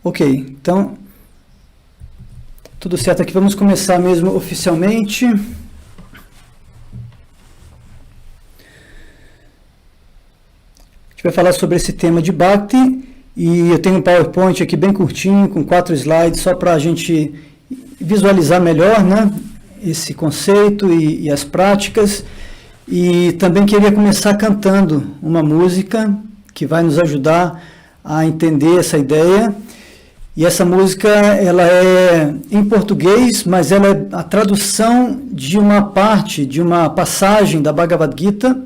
Ok, então, tudo certo aqui, vamos começar mesmo oficialmente. A gente vai falar sobre esse tema de Bhakti, e eu tenho um PowerPoint aqui bem curtinho, com 4 slides, só para a gente visualizar melhor, né, esse conceito e as práticas. E também queria começar cantando uma música que vai nos ajudar a entender essa ideia. E essa música, ela é em português, mas ela é a tradução de uma parte, de uma passagem da Bhagavad Gita.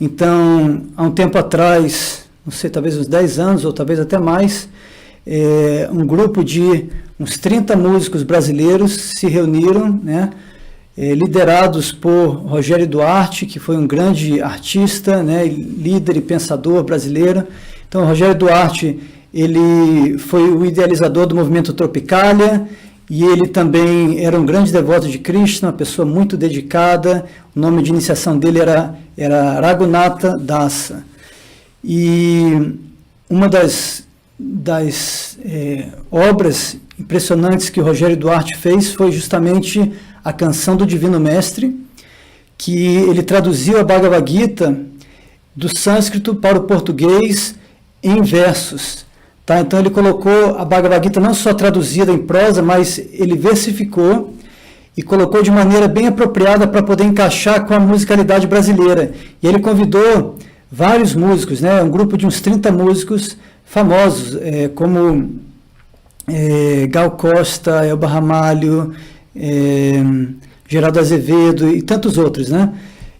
Então, há um tempo atrás, não sei, talvez uns 10 anos, ou talvez até mais, um grupo de uns 30 músicos brasileiros se reuniram, né, liderados por Rogério Duarte, que foi um grande artista, né, líder e pensador brasileiro. Então, Rogério Duarte, ele foi o idealizador do movimento Tropicália, e ele também era um grande devoto de Krishna, uma pessoa muito dedicada. O nome de iniciação dele era Raghunatha Dasa. E uma das obras impressionantes que o Rogério Duarte fez foi justamente a Canção do Divino Mestre, que ele traduziu a Bhagavad Gita do sânscrito para o português em versos. Tá? Então ele colocou a Bhagavad Gita não só traduzida em prosa, mas ele versificou e colocou de maneira bem apropriada para poder encaixar com a musicalidade brasileira. E ele convidou vários músicos, né? Um grupo de uns 30 músicos famosos, como Gal Costa, Elba Ramalho, Geraldo Azevedo e tantos outros, né?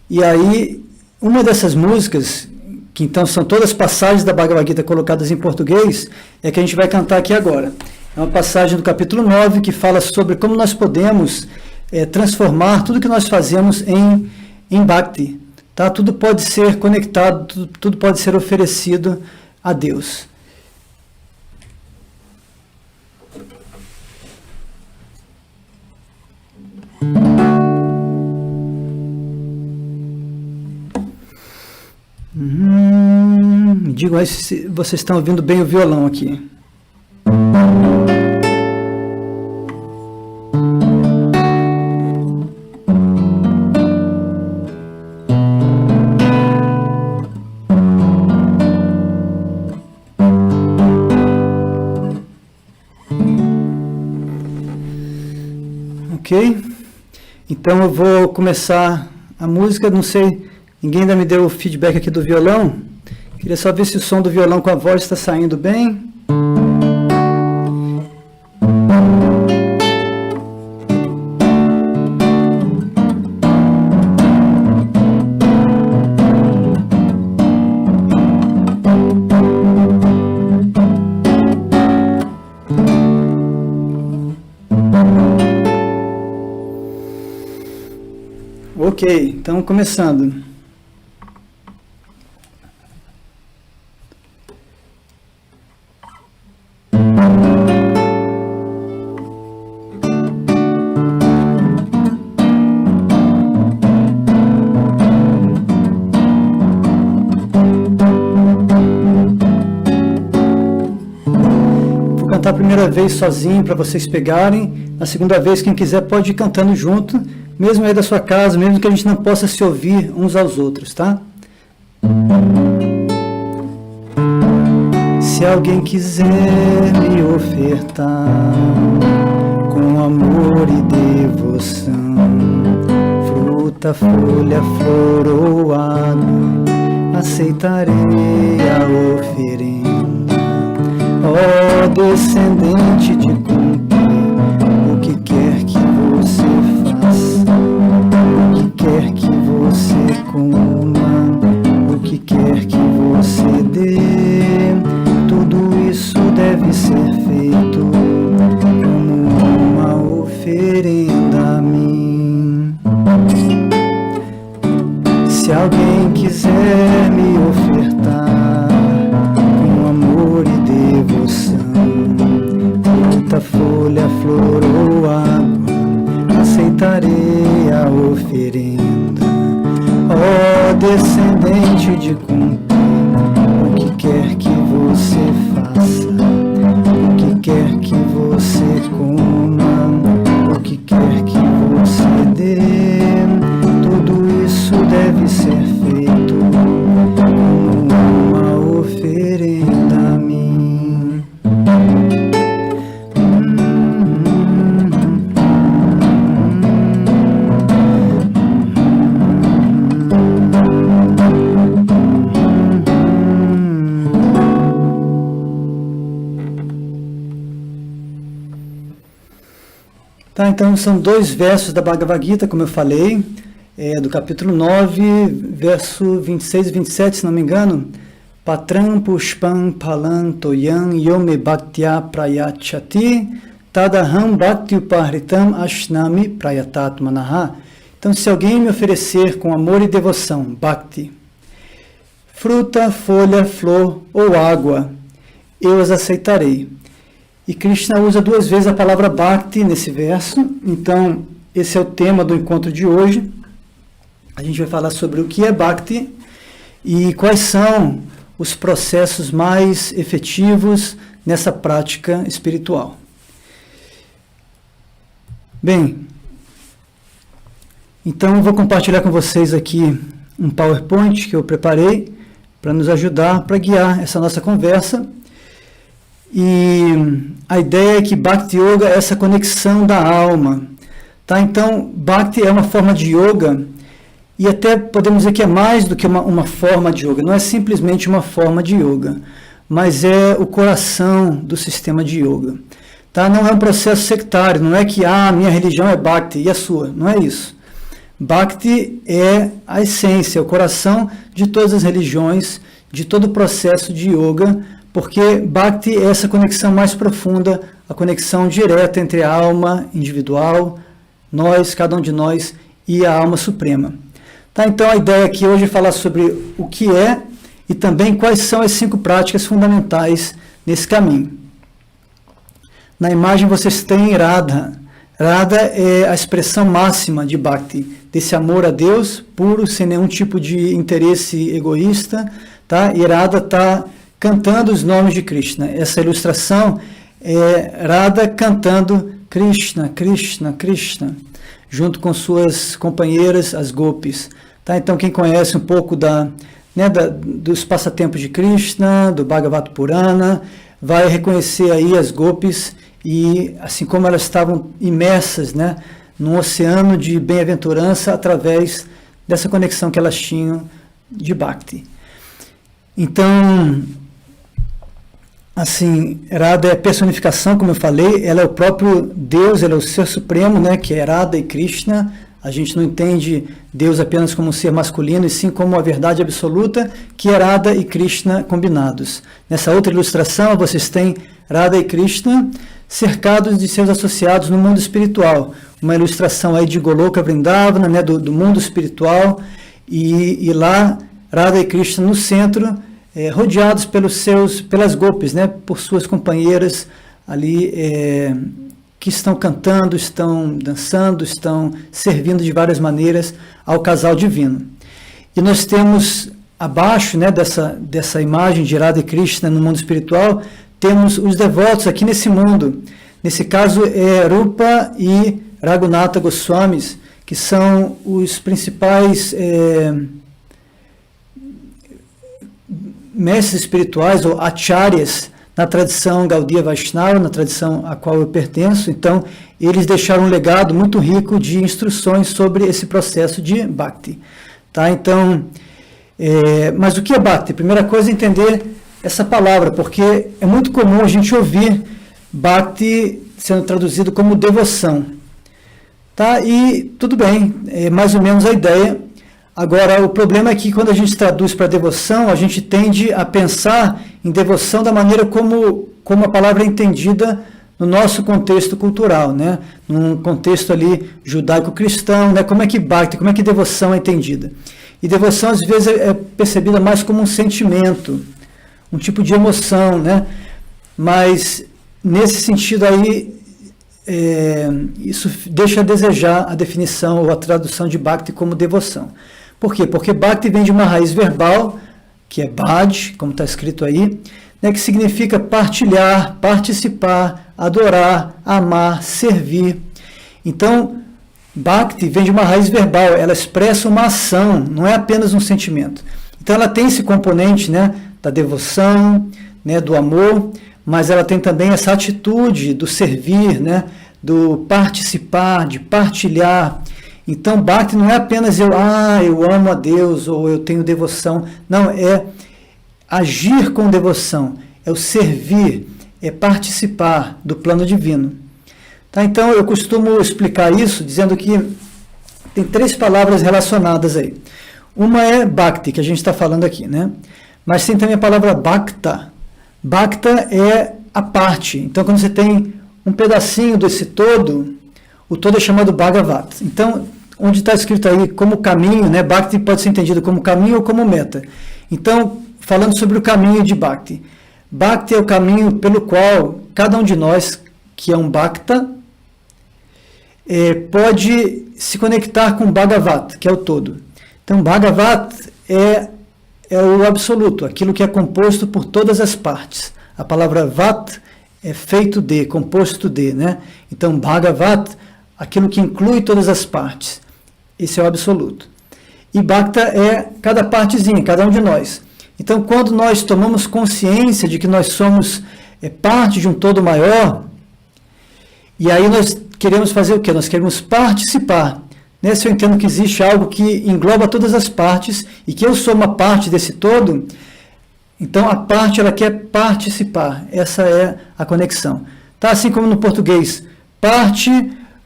E aí, uma dessas músicas, que então são todas passagens da Bhagavad Gita colocadas em português, é que a gente vai cantar aqui agora. É uma passagem do capítulo 9 que fala sobre como nós podemos transformar tudo que nós fazemos em Bhakti. Tá? Tudo pode ser conectado, tudo pode ser oferecido a Deus. Me digam aí se vocês estão ouvindo bem o violão aqui. Ok? Então eu vou começar a música, não sei, ninguém ainda me deu o feedback aqui do violão. Queria só ver se o som do violão com a voz está saindo bem. Ok, então começando. Vou cantar a primeira vez sozinho para vocês pegarem. A segunda vez, quem quiser pode ir cantando junto, mesmo aí da sua casa, mesmo que a gente não possa se ouvir uns aos outros, tá? Se alguém quiser me ofertar com amor e devoção, fruta, folha, flor ou água, aceitarei a oferenda. Ó descendente de Kunti, o que quer que você faça, o que quer que você coma, o que quer que você dê, tudo isso deve ser feito como uma oferenda a mim. Se alguém quiser me ofertar com amor e devoção, fruta, folha, flor ou água, aceitarei a oferenda. Ó descendente trate de cumprir o que quer que você faça, o que quer que você coma, o que quer que você dê. Tudo isso deve ser feito como uma oferenda a mim. Tá, então são 2 versos da Bhagavad Gita, como eu falei, do capítulo 9, verso 26 e 27, se não me engano. Patram pushpam palam toyam yome bhaktya prayachati tadaham bhakti upahritam ashnami prayatatmanaha. Então, se alguém me oferecer com amor e devoção, bhakti, fruta, folha, flor ou água, eu as aceitarei. E Krishna usa 2 vezes a palavra bhakti nesse verso. Então, esse é o tema do encontro de hoje. A gente vai falar sobre o que é bhakti e quais são os processos mais efetivos nessa prática espiritual. Bem, então eu vou compartilhar com vocês aqui um PowerPoint que eu preparei para nos ajudar, para guiar essa nossa conversa. E a ideia é que Bhakti Yoga é essa conexão da alma. Tá? Então, Bhakti é uma forma de yoga, e até podemos dizer que é mais do que uma forma de yoga. Não é simplesmente uma forma de yoga, mas é o coração do sistema de yoga. Tá? Não é um processo sectário, não é que a minha religião é Bhakti e a sua, não é isso. Bhakti é a essência, é o coração de todas as religiões, de todo o processo de yoga, porque Bhakti é essa conexão mais profunda, a conexão direta entre a alma individual, nós, cada um de nós, e a alma suprema. Tá, então a ideia aqui hoje é falar sobre o que é e também quais são as 5 práticas fundamentais nesse caminho. Na imagem vocês têm Radha. Radha é a expressão máxima de Bhakti, desse amor a Deus, puro, sem nenhum tipo de interesse egoísta. Tá? E Radha está cantando os nomes de Krishna. Essa ilustração é Radha cantando Krishna, Krishna, Krishna, junto com suas companheiras, as gopis. Tá? Então, quem conhece um pouco dos passatempos de Krishna, do Bhagavata Purana, vai reconhecer aí as gopis, e assim como elas estavam imersas, num oceano de bem-aventurança através dessa conexão que elas tinham de Bhakti. Então, assim, Radha é a personificação, como eu falei, ela é o próprio Deus, ela é o Ser Supremo, que é Radha e Krishna. A gente não entende Deus apenas como um ser masculino, e sim como a verdade absoluta, que é Radha e Krishna combinados. Nessa outra ilustração, vocês têm Radha e Krishna cercados de seus associados no mundo espiritual. Uma ilustração aí de Goloka Vrindavana, do mundo espiritual, e lá Radha e Krishna no centro, rodeados pelas gopis, por suas companheiras ali, que estão cantando, estão dançando, estão servindo de várias maneiras ao casal divino. E nós temos abaixo, dessa imagem de Radha e Krishna no mundo espiritual, temos os devotos aqui nesse mundo. Nesse caso é Rupa e Raghunatha Goswamis, que são os principais mestres espirituais ou acharyas na tradição Gaudiya Vaishnava, na tradição a qual eu pertenço. Então, eles deixaram um legado muito rico de instruções sobre esse processo de Bhakti. Tá? Então, mas o que é Bhakti? Primeira coisa é entender essa palavra, porque é muito comum a gente ouvir Bhakti sendo traduzido como devoção. Tá? E tudo bem, é mais ou menos a ideia. Agora, o problema é que quando a gente traduz para devoção, a gente tende a pensar em devoção da maneira como a palavra é entendida no nosso contexto cultural, num contexto ali judaico-cristão, como é que Bhakti, como é que devoção é entendida. E devoção, às vezes, é percebida mais como um sentimento, um tipo de emoção, mas nesse sentido aí, isso deixa a desejar a definição ou a tradução de Bhakti como devoção. Por quê? Porque Bhakti vem de uma raiz verbal, que é Bhaj, como está escrito aí, né, que significa partilhar, participar, adorar, amar, servir. Então, Bhakti vem de uma raiz verbal, ela expressa uma ação, não é apenas um sentimento. Então ela tem esse componente, né, da devoção, né, do amor, mas ela tem também essa atitude do servir, né, do participar, de partilhar. Então Bhakti não é apenas eu amo a Deus ou eu tenho devoção. Não, é agir com devoção, é o servir, é participar do plano divino. Tá, então eu costumo explicar isso dizendo que tem 3 palavras relacionadas aí. Uma é Bhakti, que a gente está falando aqui, né? Mas tem também a palavra Bhakta. Bhakta é a parte. Então quando você tem um pedacinho desse todo, o todo é chamado Bhagavat. Então, onde está escrito aí como caminho, né? Bhakti pode ser entendido como caminho ou como meta. Então, falando sobre o caminho de Bhakti. Bhakti é o caminho pelo qual cada um de nós, que é um Bhakta, pode se conectar com Bhagavat, que é o todo. Então, Bhagavat é o absoluto, aquilo que é composto por todas as partes. A palavra Vat é feito de, composto de, né? Então, Bhagavat, aquilo que inclui todas as partes. Esse é o absoluto. E Bhakta é cada partezinha, cada um de nós. Então, quando nós tomamos consciência de que nós somos parte de um todo maior, e aí nós queremos fazer o quê? Nós queremos participar. Né? Se eu entendo que existe algo que engloba todas as partes e que eu sou uma parte desse todo, então a parte ela quer participar. Essa é a conexão. Tá? Assim como no português, parte,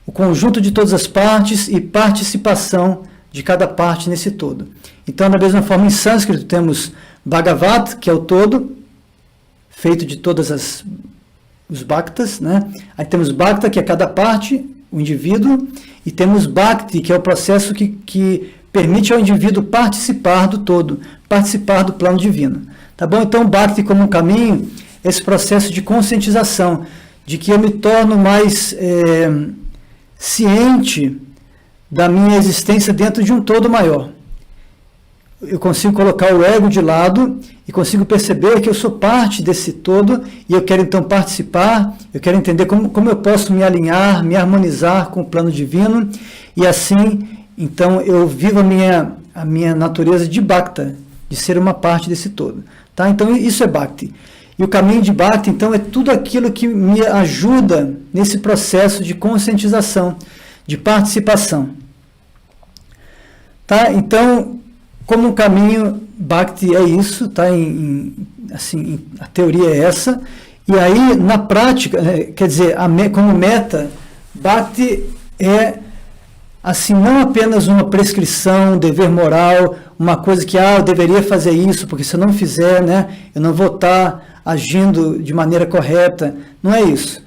o conjunto de todas as partes e participação de cada parte nesse todo. Então, da mesma forma, em sânscrito temos Bhagavat, que é o todo, feito de todas os Bhaktas, né? Aí temos Bhakta, que é cada parte, o indivíduo, e temos Bhakti, que é o processo que permite ao indivíduo participar do todo, participar do plano divino. Tá bom? Então, Bhakti como um caminho, esse processo de conscientização, de que eu me torno mais ciente da minha existência dentro de um todo maior. Eu consigo colocar o ego de lado e consigo perceber que eu sou parte desse todo e eu quero então participar, eu quero entender como eu posso me alinhar, me harmonizar com o plano divino e assim, então eu vivo a minha natureza de Bhakta, de ser uma parte desse todo. Tá? Então isso é Bhakti. E o caminho de Bhakti, então, é tudo aquilo que me ajuda nesse processo de conscientização, de participação. Tá? Então, como um caminho, Bhakti é isso, tá? Assim, a teoria é essa. E aí, na prática, quer dizer, como meta, Bhakti é assim, não apenas uma prescrição, um dever moral, uma coisa que eu deveria fazer isso, porque se eu não fizer, né, eu não vou estar agindo de maneira correta. Não é isso.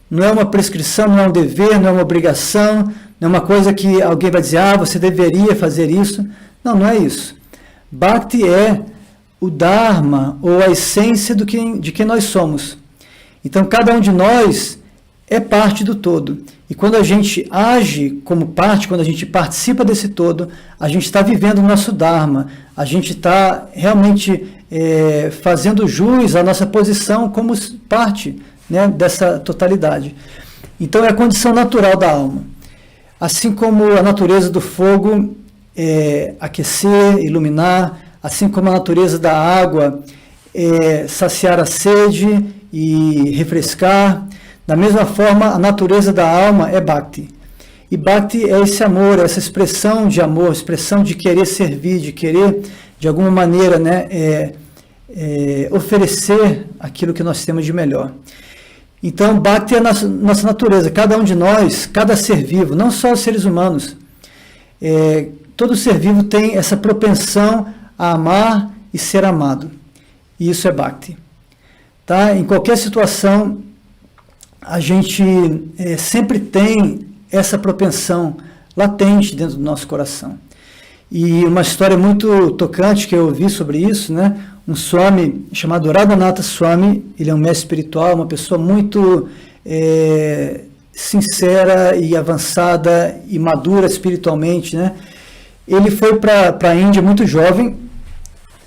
Não é uma prescrição, não é um dever, não é uma obrigação, não é uma coisa que alguém vai dizer, você deveria fazer isso. Não, não é isso. Bhakti é o Dharma, ou a essência de quem nós somos. Então, cada um de nós é parte do todo. E quando a gente age como parte, quando a gente participa desse todo, a gente está vivendo o nosso Dharma, a gente está realmente fazendo jus à nossa posição como parte, né, dessa totalidade. Então é a condição natural da alma. Assim como a natureza do fogo aquecer, iluminar, assim como a natureza da água saciar a sede e refrescar, da mesma forma a natureza da alma é Bhakti. E Bhakti é esse amor, essa expressão de amor, expressão de querer servir, de querer, de alguma maneira, né, oferecer aquilo que nós temos de melhor. Então, Bhakti é a nossa natureza. Cada um de nós, cada ser vivo, não só os seres humanos, todo ser vivo tem essa propensão a amar e ser amado. E isso é Bhakti. Tá? Em qualquer situação, a gente sempre tem essa propensão latente dentro do nosso coração. E uma história muito tocante que eu ouvi sobre isso, né? Um Swami chamado Radhanatha Swami, ele é um mestre espiritual, uma pessoa muito sincera e avançada e madura espiritualmente, né? Ele foi para a Índia muito jovem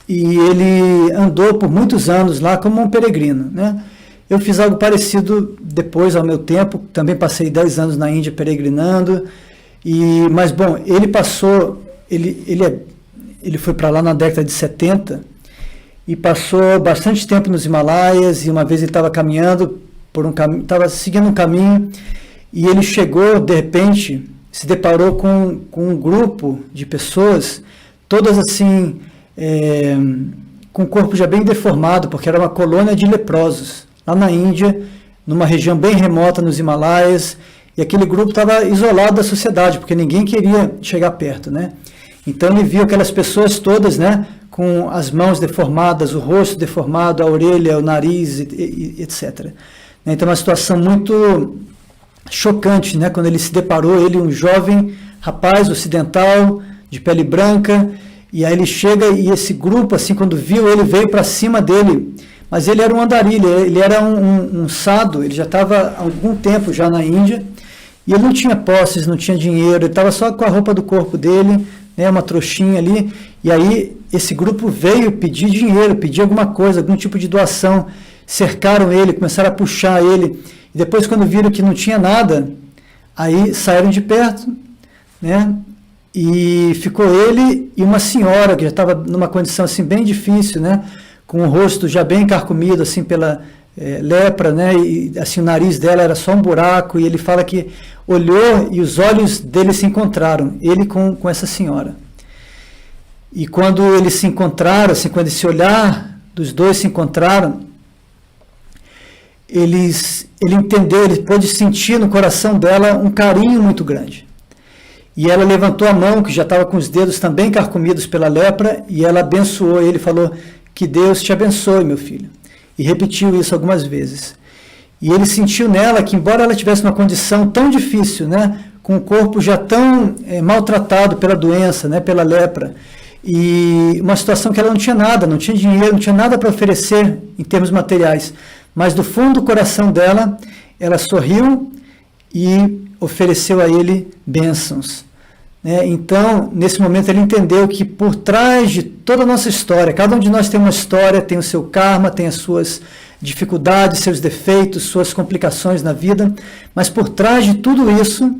e ele andou por muitos anos lá como um peregrino, né? Eu fiz algo parecido depois ao meu tempo, também passei 10 anos na Índia peregrinando, mas bom, ele foi para lá na década de 70 e passou bastante tempo nos Himalaias, e uma vez ele estava caminhando por um caminho, estava seguindo um caminho, e ele chegou, de repente, se deparou com um grupo de pessoas, todas assim, com o corpo já bem deformado, porque era uma colônia de leprosos, lá na Índia, numa região bem remota nos Himalaias, e aquele grupo estava isolado da sociedade, porque ninguém queria chegar perto, né? Então ele viu aquelas pessoas todas, né, com as mãos deformadas, o rosto deformado, a orelha, o nariz, etc. Então uma situação muito chocante, né, quando ele se deparou, ele, um jovem rapaz ocidental, de pele branca, e aí ele chega e esse grupo, assim, quando viu, ele veio para cima dele, mas ele era um andarilho, ele era um sado, ele já estava há algum tempo já na Índia, e ele não tinha posses, não tinha dinheiro, ele estava só com a roupa do corpo dele, né, uma trouxinha ali, e aí esse grupo veio pedir dinheiro, pedir alguma coisa, algum tipo de doação, cercaram ele, começaram a puxar ele, e depois quando viram que não tinha nada, aí saíram de perto, né, e ficou ele e uma senhora que já estava numa condição assim bem difícil, né, com o rosto já bem carcomido assim pela lepra, né, e assim o nariz dela era só um buraco, e ele fala que olhou e os olhos dele se encontraram, ele com essa senhora. E quando eles se encontraram, assim, quando esse olhar dos dois se encontraram, ele entendeu, ele pôde sentir no coração dela um carinho muito grande. E ela levantou a mão, que já estava com os dedos também carcomidos pela lepra, e ela abençoou ele, falou: que Deus te abençoe, meu filho. E repetiu isso algumas vezes. E ele sentiu nela que, embora ela tivesse uma condição tão difícil, né, com o corpo já tão maltratado pela doença, né, pela lepra, e uma situação que ela não tinha nada, não tinha dinheiro, não tinha nada para oferecer em termos materiais, mas do fundo do coração dela, ela sorriu e ofereceu a ele bênçãos. Então, nesse momento, ele entendeu que por trás de toda a nossa história, cada um de nós tem uma história, tem o seu karma, tem as suas dificuldades, seus defeitos, suas complicações na vida, mas por trás de tudo isso,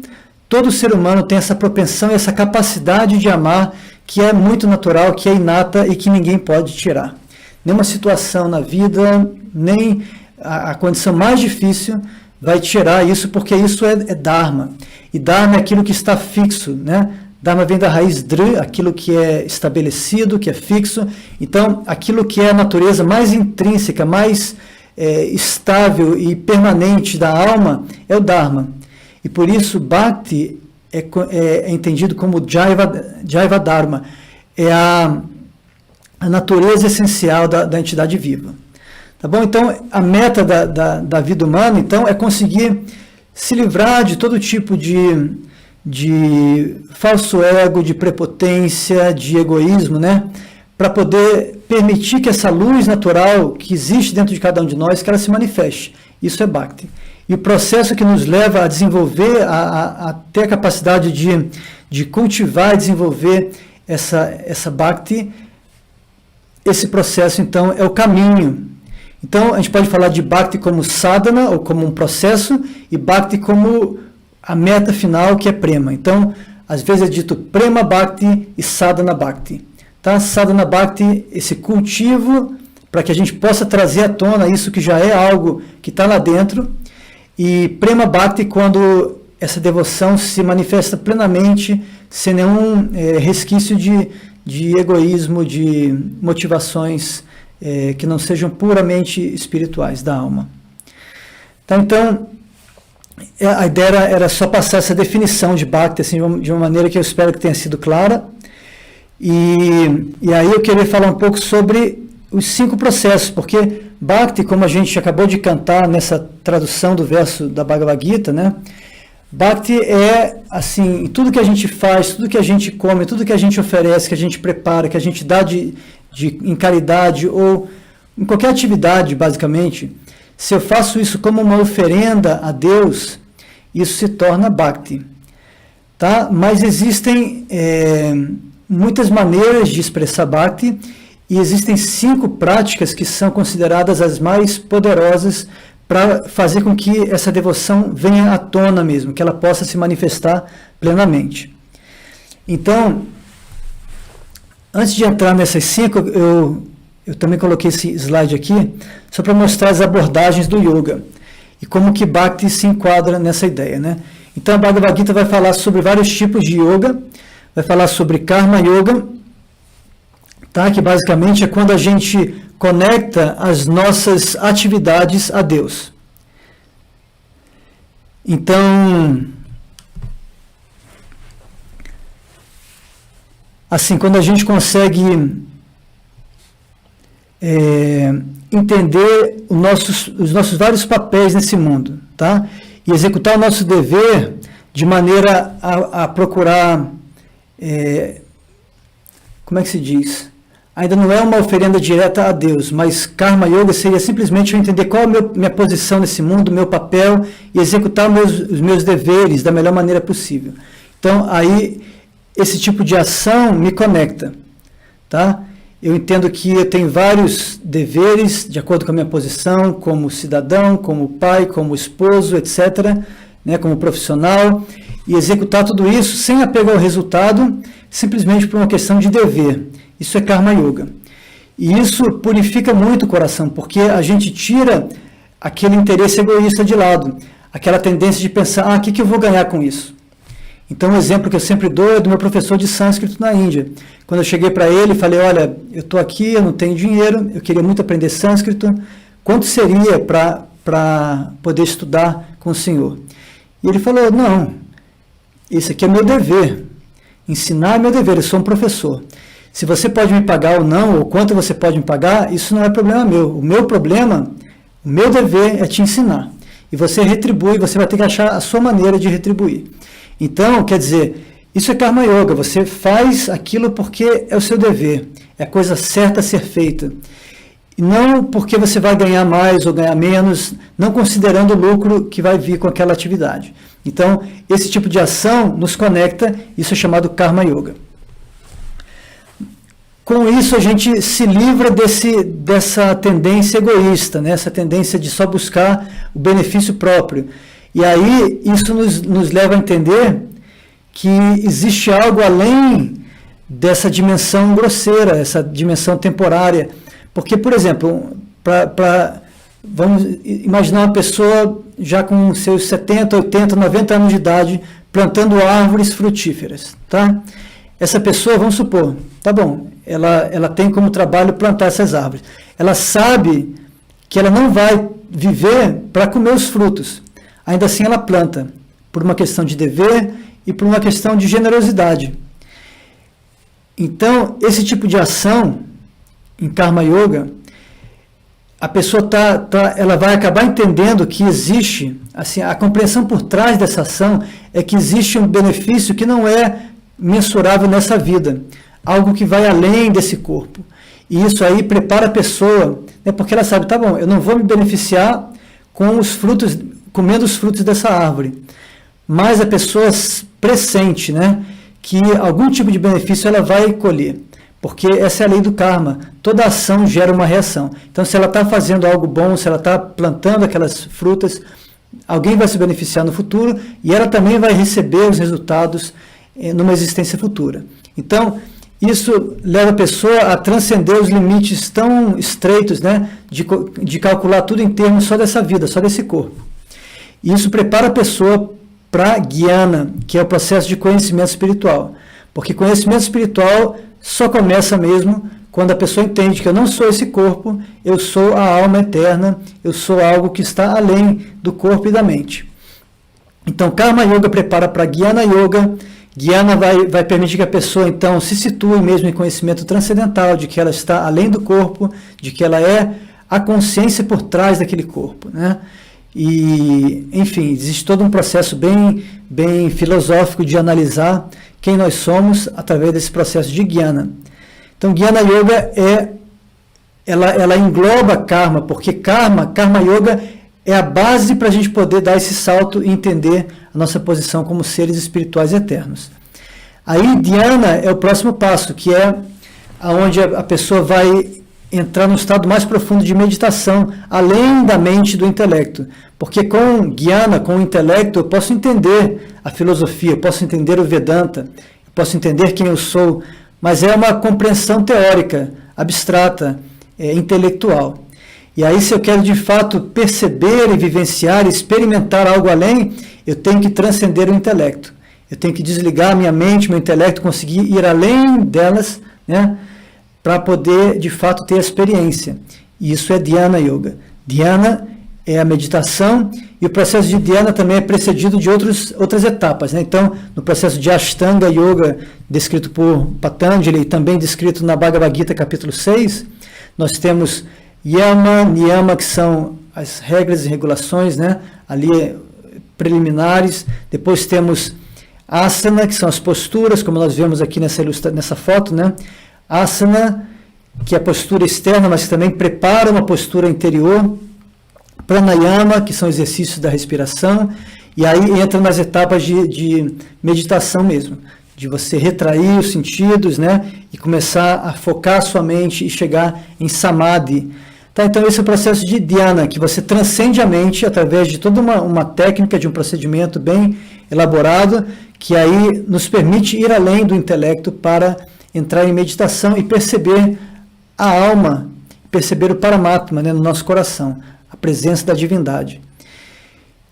todo ser humano tem essa propensão e essa capacidade de amar, que é muito natural, que é inata e que ninguém pode tirar. Nenhuma situação na vida, nem a condição mais difícil vai tirar isso, porque isso é Dharma. E Dharma é aquilo que está fixo, né? Dharma vem da raiz Dra, aquilo que é estabelecido, que é fixo. Então, aquilo que é a natureza mais intrínseca, mais estável e permanente da alma é o Dharma. E por isso, Bhakti é entendido como Jaiva Dharma. É a natureza essencial da entidade viva. Tá bom? Então, a meta da vida humana, então, é conseguir se livrar de todo tipo de falso ego, de prepotência, de egoísmo, né? Para poder permitir que essa luz natural que existe dentro de cada um de nós, que ela se manifeste. Isso é Bhakti. E o processo que nos leva a desenvolver, a ter a capacidade de cultivar e desenvolver essa Bhakti, esse processo, então, é o caminho. Então, a gente pode falar de Bhakti como sadhana, ou como um processo, e Bhakti como a meta final, que é Prema. Então, às vezes é dito Prema Bhakti e Sadhana Bhakti. Tá? Sadhana Bhakti, esse cultivo, para que a gente possa trazer à tona isso que já é algo que está lá dentro, e Prema Bhakti, quando essa devoção se manifesta plenamente, sem nenhum resquício de egoísmo, de motivações que não sejam puramente espirituais da alma. Tá, então, a ideia era só passar essa definição de Bhakti assim, de uma maneira que eu espero que tenha sido clara. E aí eu queria falar um pouco sobre os 5 processos, porque Bhakti, como a gente acabou de cantar nessa tradução do verso da Bhagavad Gita, né? Bhakti é, assim, tudo que a gente faz, tudo que a gente come, tudo que a gente oferece, que a gente prepara, que a gente dá em caridade ou em qualquer atividade, basicamente, se eu faço isso como uma oferenda a Deus, isso se torna Bhakti. Tá? Mas existem muitas maneiras de expressar Bhakti e existem 5 práticas que são consideradas as mais poderosas para fazer com que essa devoção venha à tona mesmo, que ela possa se manifestar plenamente. Então, antes de entrar nessas 5, eu também coloquei esse slide aqui, só para mostrar as abordagens do yoga e como que Bhakti se enquadra nessa ideia, né? Então, a Bhagavad Gita vai falar sobre vários tipos de yoga, vai falar sobre Karma Yoga, tá? Que basicamente é quando a gente conecta as nossas atividades a Deus. Então, assim, quando a gente consegue entender os nossos vários papéis nesse mundo, tá? E executar o nosso dever de maneira a procurar, como é que se diz? Ainda não é uma oferenda direta a Deus, mas Karma Yoga seria simplesmente eu entender qual é a minha posição nesse mundo, meu papel, e executar os meus deveres da melhor maneira possível. Então, aí, esse tipo de ação me conecta, tá? Eu entendo que eu tenho vários deveres, de acordo com a minha posição, como cidadão, como pai, como esposo, etc., né, como profissional, e executar tudo isso sem apego ao resultado, simplesmente por uma questão de dever. Isso é Karma Yoga. E isso purifica muito o coração, porque a gente tira aquele interesse egoísta de lado, aquela tendência de pensar, o que eu vou ganhar com isso? Então, um exemplo que eu sempre dou é do meu professor de sânscrito na Índia. Quando eu cheguei para ele e falei, olha, eu estou aqui, eu não tenho dinheiro, eu queria muito aprender sânscrito, quanto seria para poder estudar com o senhor? E ele falou, não, isso aqui é meu dever, ensinar é meu dever, eu sou um professor. Se você pode me pagar ou não, ou quanto você pode me pagar, isso não é problema meu. O meu problema, o meu dever é te ensinar. E você retribui, você vai ter que achar a sua maneira de retribuir. Então, quer dizer, isso é Karma Yoga, você faz aquilo porque é o seu dever, é a coisa certa a ser feita. E não porque você vai ganhar mais ou ganhar menos, não considerando o lucro que vai vir com aquela atividade. Então, esse tipo de ação nos conecta, isso é chamado Karma Yoga. Com isso, a gente se livra dessa tendência egoísta, né? Essa tendência de só buscar o benefício próprio. E aí, isso nos leva a entender que existe algo além dessa dimensão grosseira, essa dimensão temporária. Porque, por exemplo, vamos imaginar uma pessoa já com seus 70, 80, 90 anos de idade, plantando árvores frutíferas, tá? Essa pessoa, vamos supor, tá bom, ela tem como trabalho plantar essas árvores. Ela sabe que ela não vai viver para comer os frutos. Ainda assim ela planta, por uma questão de dever e por uma questão de generosidade. Então, esse tipo de ação, em Karma Yoga, a pessoa ela vai acabar entendendo que existe, assim, a compreensão por trás dessa ação é que existe um benefício que não é mensurável nessa vida, algo que vai além desse corpo. E isso aí prepara a pessoa, né, porque ela sabe, tá bom, eu não vou me beneficiar com os frutos, comendo os frutos dessa árvore, mas a pessoa pressente, né, que algum tipo de benefício ela vai colher, porque essa é a lei do karma, toda ação gera uma reação. Então, se ela está fazendo algo bom, se ela está plantando aquelas frutas, alguém vai se beneficiar no futuro e ela também vai receber os resultados numa existência futura. Então, isso leva a pessoa a transcender os limites tão estreitos, né, de calcular tudo em termos só dessa vida, só desse corpo. E isso prepara a pessoa para Jnana, que é o processo de conhecimento espiritual. Porque conhecimento espiritual só começa mesmo quando a pessoa entende que eu não sou esse corpo, eu sou a alma eterna, eu sou algo que está além do corpo e da mente. Então, Karma Yoga prepara para Jnana Yoga. Jnana vai permitir que a pessoa, então, se situe mesmo em conhecimento transcendental, de que ela está além do corpo, de que ela é a consciência por trás daquele corpo, né? E, enfim, existe todo um processo bem filosófico de analisar quem nós somos através desse processo de Jnana. Então, Jnana Yoga ela engloba karma, porque Karma Yoga é a base para a gente poder dar esse salto e entender a nossa posição como seres espirituais eternos. Aí dhyana é o próximo passo, que é onde a pessoa vai entrar num estado mais profundo de meditação, além da mente e do intelecto. Porque com dhyana, com o intelecto, eu posso entender a filosofia, eu posso entender o Vedanta, eu posso entender quem eu sou, mas é uma compreensão teórica, abstrata, intelectual. E aí, se eu quero de fato perceber e vivenciar, experimentar algo além, eu tenho que transcender o intelecto. Eu tenho que desligar minha mente, meu intelecto, conseguir ir além delas, né, para poder de fato ter a experiência. E isso é Dhyana Yoga. Dhyana é a meditação, e o processo de Dhyana também é precedido de outras etapas, né? Então, no processo de Ashtanga Yoga, descrito por Patanjali, e também descrito na Bhagavad Gita, capítulo 6, nós temos Yama, Niyama, que são as regras e regulações, né? Ali preliminares. Depois temos Asana, que são as posturas, como nós vemos aqui nessa foto, né? Asana, que é a postura externa, mas que também prepara uma postura interior. Pranayama, que são exercícios da respiração. E aí entra nas etapas de meditação mesmo, de você retrair os sentidos, né? E começar a focar a sua mente e chegar em Samadhi. Tá, então esse é o processo de Dhyana, que você transcende a mente através de toda uma técnica, de um procedimento bem elaborado, que aí nos permite ir além do intelecto para entrar em meditação e perceber a alma, perceber o Paramatma, né, no nosso coração, a presença da divindade.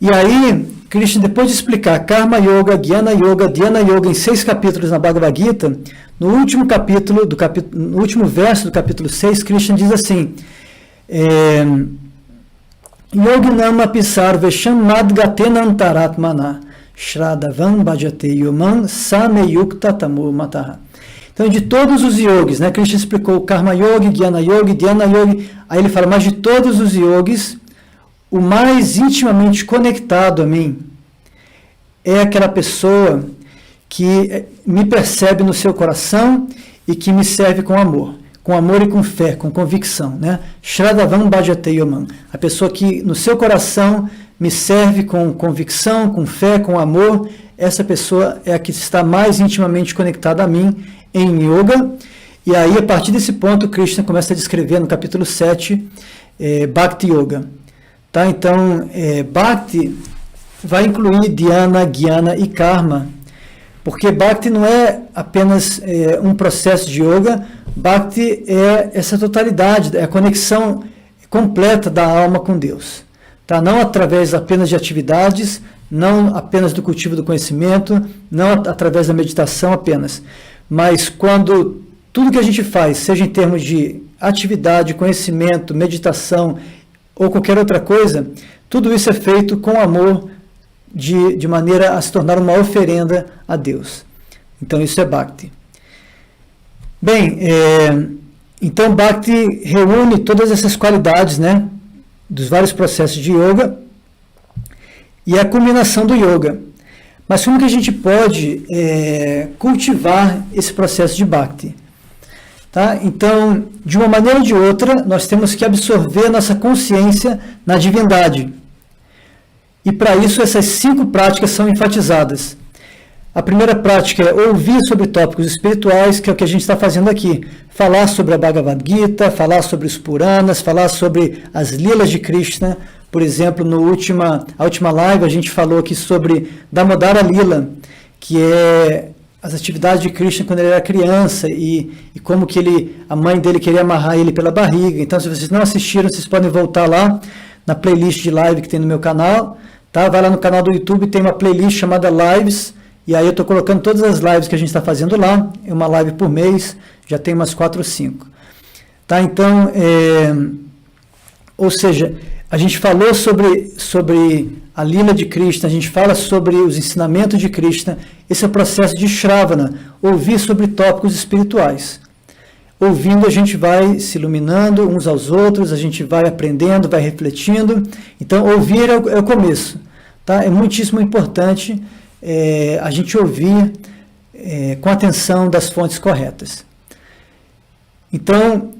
E aí, Krishna, depois de explicar Karma Yoga, Jnana Yoga, Dhyana Yoga em 6 capítulos na Bhagavad Gita, no último no último verso do capítulo 6, Krishna diz assim: Yoginama pisarvesham madgatenantaratmana Shradavam bhajate yuman sameyukta tamo mataha. Então, de todos os yogis, né, Krishna explicou Karma Yoga, Jnana Yoga, Dhyana Yoga, aí ele fala, mas de todos os yogis, o mais intimamente conectado a mim é aquela pessoa que me percebe no seu coração e que me serve com amor e com fé, com convicção, né? Shradavam bhajate yuman, a pessoa que no seu coração me serve com convicção, com fé, com amor, essa pessoa é a que está mais intimamente conectada a mim em yoga. E aí, a partir desse ponto, Krishna começa a descrever no capítulo 7, Bhakti Yoga. Tá? Então, Bhakti vai incluir Dhyana, Jnana e Karma, porque Bhakti não é apenas um processo de yoga, Bhakti é essa totalidade, é a conexão completa da alma com Deus. Tá? Não através apenas de atividades, não apenas do cultivo do conhecimento, não através da meditação apenas, mas quando tudo que a gente faz, seja em termos de atividade, conhecimento, meditação ou qualquer outra coisa, tudo isso é feito com amor, de maneira a se tornar uma oferenda a Deus. Então isso é Bhakti. Bem, então Bhakti reúne todas essas qualidades, né, dos vários processos de yoga, e é a culminação do yoga. Mas como que a gente pode cultivar esse processo de Bhakti? Tá? Então, de uma maneira ou de outra, nós temos que absorver nossa consciência na divindade. E para isso, essas 5 práticas são enfatizadas. A primeira prática é ouvir sobre tópicos espirituais, que é o que a gente está fazendo aqui. Falar sobre a Bhagavad Gita, falar sobre os Puranas, falar sobre as Lilas de Krishna. Por exemplo, a última live a gente falou aqui sobre Damodara Lila, que é as atividades de Krishna quando ele era criança e como que a mãe dele queria amarrar ele pela barriga. Então, se vocês não assistiram, vocês podem voltar lá na playlist de live que tem no meu canal. Tá? Vai lá no canal do YouTube, tem uma playlist chamada Lives, e aí eu estou colocando todas as lives que a gente está fazendo lá, é uma live por mês, já tem umas 4 ou 5. Tá? Então, ou seja, a gente falou sobre a Lila de Krishna, a gente fala sobre os ensinamentos de Krishna, esse é o processo de Shravana, ouvir sobre tópicos espirituais. Ouvindo, a gente vai se iluminando uns aos outros, a gente vai aprendendo, vai refletindo. Então, ouvir é o começo. Tá? É muitíssimo importante a gente ouvir com atenção das fontes corretas. Então,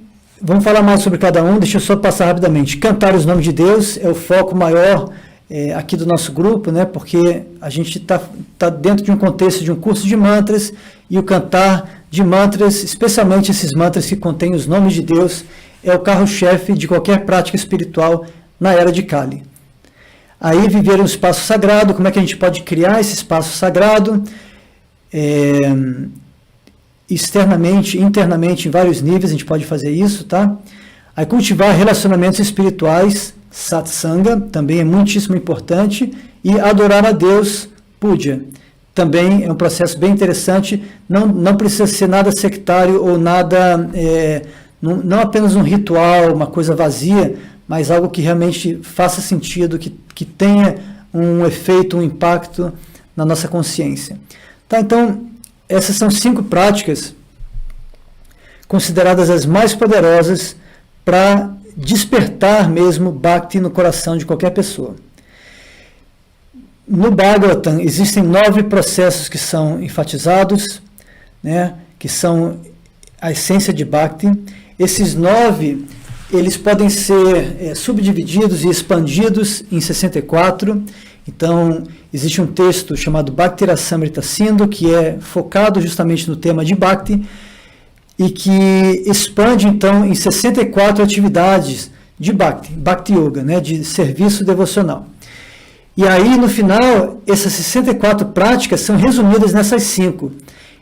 vamos falar mais sobre cada um, deixa eu só passar rapidamente. Cantar os nomes de Deus é o foco maior aqui do nosso grupo, né? Porque a gente está dentro de um contexto de um curso de mantras, e o cantar de mantras, especialmente esses mantras que contêm os nomes de Deus, é o carro-chefe de qualquer prática espiritual na era de Kali. Aí viver um espaço sagrado, como é que a gente pode criar esse espaço sagrado, externamente, internamente, em vários níveis a gente pode fazer isso, tá? Aí cultivar relacionamentos espirituais, satsanga, também é muitíssimo importante, e adorar a Deus, puja, também é um processo bem interessante, não precisa ser nada sectário ou nada, não apenas um ritual, uma coisa vazia, mas algo que realmente faça sentido, que tenha um efeito, um impacto na nossa consciência. Tá, então, essas são 5 práticas consideradas as mais poderosas para despertar mesmo Bhakti no coração de qualquer pessoa. No Bhagavatam existem 9 processos que são enfatizados, né, que são a essência de Bhakti. Esses 9, eles podem ser subdivididos e expandidos em 64. Então, existe um texto chamado Bhakti Rasamrita Sindhu, que é focado justamente no tema de Bhakti, e que expande, então, em 64 atividades de Bhakti, Bhakti Yoga, né, de serviço devocional. E aí, no final, essas 64 práticas são resumidas nessas 5.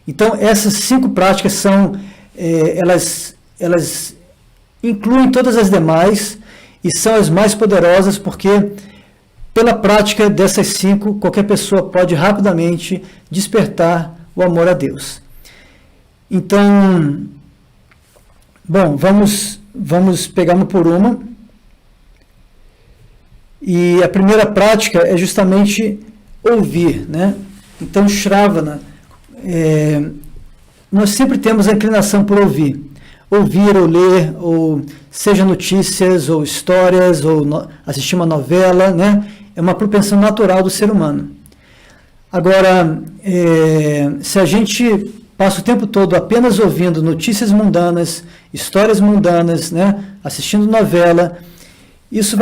Então, essas 5 práticas são, elas incluem todas as demais e são as mais poderosas porque, pela prática dessas 5, qualquer pessoa pode rapidamente despertar o amor a Deus. Então, bom, vamos pegar uma por uma. E a primeira prática é justamente ouvir, né? Então, Shravana, nós sempre temos a inclinação por ouvir ou ler, ou seja notícias, ou histórias, ou assistir uma novela, né? É uma propensão natural do ser humano. Agora, se a gente passa o tempo todo apenas ouvindo notícias mundanas, histórias mundanas, né? Assistindo novela, isso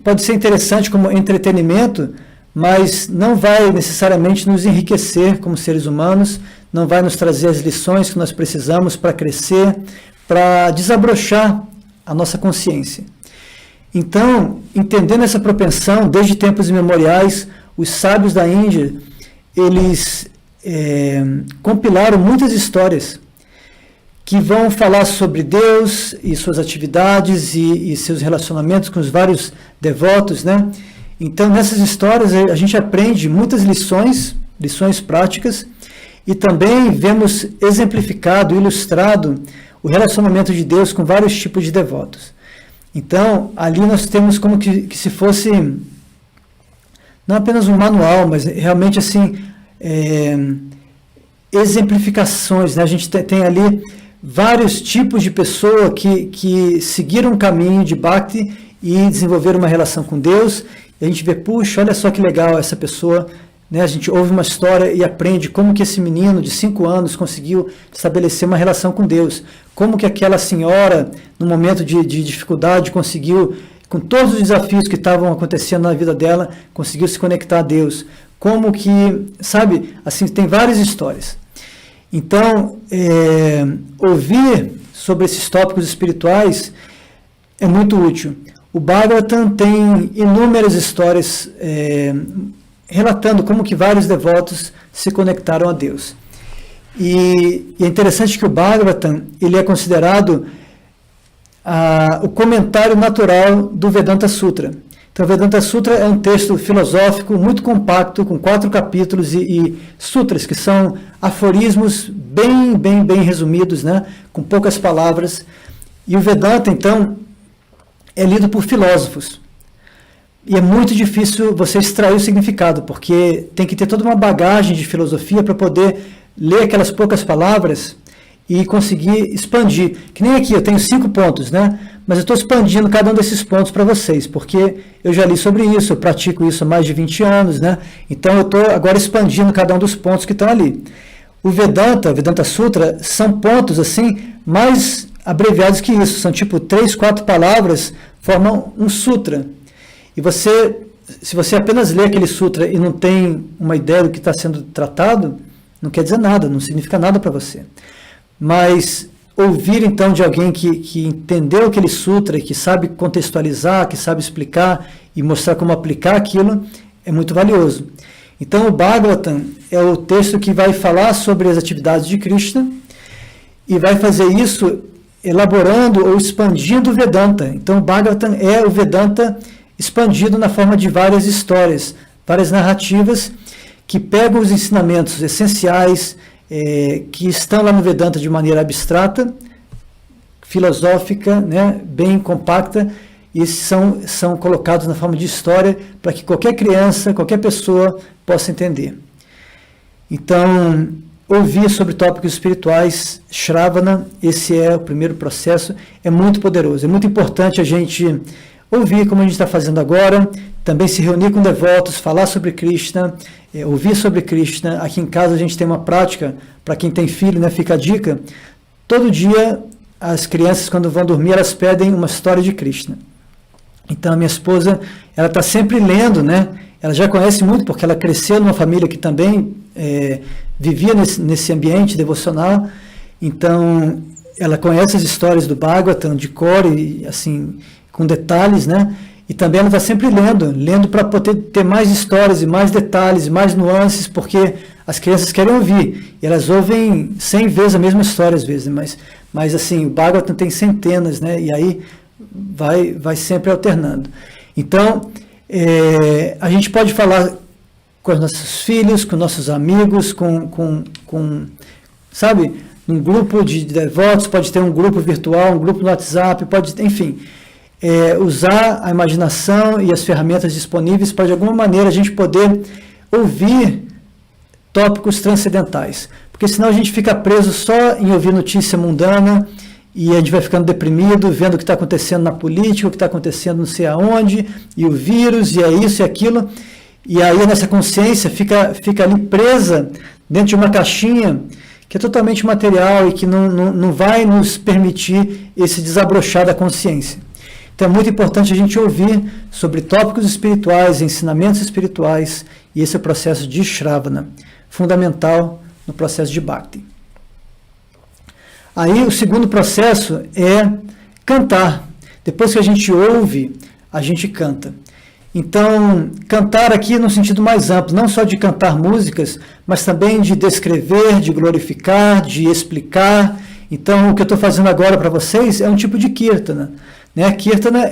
pode ser interessante como entretenimento, mas não vai necessariamente nos enriquecer como seres humanos, não vai nos trazer as lições que nós precisamos para crescer, para desabrochar a nossa consciência. Então, entendendo essa propensão, desde tempos imemoriais, os sábios da Índia, eles compilaram muitas histórias que vão falar sobre Deus e suas atividades e seus relacionamentos com os vários devotos, né? Então, nessas histórias, a gente aprende muitas lições práticas, e também vemos exemplificado, ilustrado, o relacionamento de Deus com vários tipos de devotos. Então, ali nós temos como que se fosse, não apenas um manual, mas realmente assim, exemplificações, né? A gente tem ali vários tipos de pessoa que seguiram um caminho de Bhakti e desenvolveram uma relação com Deus, e a gente vê, puxa, olha só que legal essa pessoa, né? A gente ouve uma história e aprende como que esse menino de 5 anos conseguiu estabelecer uma relação com Deus, como que aquela senhora, no momento de dificuldade, conseguiu, com todos os desafios que estavam acontecendo na vida dela, conseguiu se conectar a Deus, como que, sabe, assim, tem várias histórias. Então, ouvir sobre esses tópicos espirituais é muito útil. O Bhagavatam tem inúmeras histórias relatando como que vários devotos se conectaram a Deus. E é interessante que o Bhagavatam, ele é considerado o comentário natural do Vedanta Sutra. Então, o Vedanta Sutra é um texto filosófico muito compacto, com 4 capítulos e sutras, que são aforismos bem resumidos, né? Com poucas palavras. E o Vedanta, então, é lido por filósofos. E é muito difícil você extrair o significado, porque tem que ter toda uma bagagem de filosofia para poder ler aquelas poucas palavras e conseguir expandir. Que nem aqui, eu tenho 5 pontos, né? Mas eu estou expandindo cada um desses pontos para vocês, porque eu já li sobre isso, eu pratico isso há mais de 20 anos, né? Então eu estou agora expandindo cada um dos pontos que estão ali. O Vedanta Sutra, são pontos assim mais abreviados que isso, são tipo 3, 4 palavras, formam um sutra. E se você apenas lê aquele sutra e não tem uma ideia do que está sendo tratado, não quer dizer nada, não significa nada para você. Mas ouvir então de alguém que entendeu aquele sutra, que sabe contextualizar, que sabe explicar e mostrar como aplicar aquilo, é muito valioso. Então o Bhagavatam é o texto que vai falar sobre as atividades de Krishna e vai fazer isso elaborando ou expandindo o Vedanta. Então o Bhagavatam é o Vedanta expandido na forma de várias histórias, várias narrativas que pegam os ensinamentos essenciais que estão lá no Vedanta de maneira abstrata, filosófica, né, bem compacta, e são colocados na forma de história para que qualquer criança, qualquer pessoa possa entender. Então, ouvir sobre tópicos espirituais, Shravana, esse é o primeiro processo, é muito poderoso, é muito importante a gente ouvir como a gente está fazendo agora, também se reunir com devotos, falar sobre Krishna, ouvir sobre Krishna. Aqui em casa a gente tem uma prática, para quem tem filho, né, fica a dica, todo dia as crianças quando vão dormir, elas pedem uma história de Krishna. Então a minha esposa, ela está sempre lendo, né? Ela já conhece muito porque ela cresceu numa família que também vivia nesse ambiente devocional, então ela conhece as histórias do Bhagavatam de cor e assim, com detalhes, né? E também ela está sempre lendo para poder ter mais histórias e mais detalhes, mais nuances, porque as crianças querem ouvir, e elas ouvem 100 vezes a mesma história às vezes, mas assim, o Bhagavatam tem centenas, né? E aí vai sempre alternando. Então, a gente pode falar com os nossos filhos, com nossos amigos, sabe, um grupo de devotos, pode ter um grupo virtual, um grupo no WhatsApp, enfim, usar a imaginação e as ferramentas disponíveis para, de alguma maneira, a gente poder ouvir tópicos transcendentais. Porque senão a gente fica preso só em ouvir notícia mundana, e a gente vai ficando deprimido, vendo o que está acontecendo na política, o que está acontecendo não sei aonde, e o vírus, e é isso e aquilo, e aí a nossa consciência fica ali presa dentro de uma caixinha que é totalmente material e que não vai nos permitir esse desabrochar da consciência. Então é muito importante a gente ouvir sobre tópicos espirituais, ensinamentos espirituais, e esse é o processo de Shravana, fundamental no processo de Bhakti. Aí o segundo processo é cantar. Depois que a gente ouve, a gente canta. Então, cantar aqui no sentido mais amplo, não só de cantar músicas, mas também de descrever, de glorificar, de explicar. Então, o que eu estou fazendo agora para vocês é um tipo de Kirtana. Né? Kirtana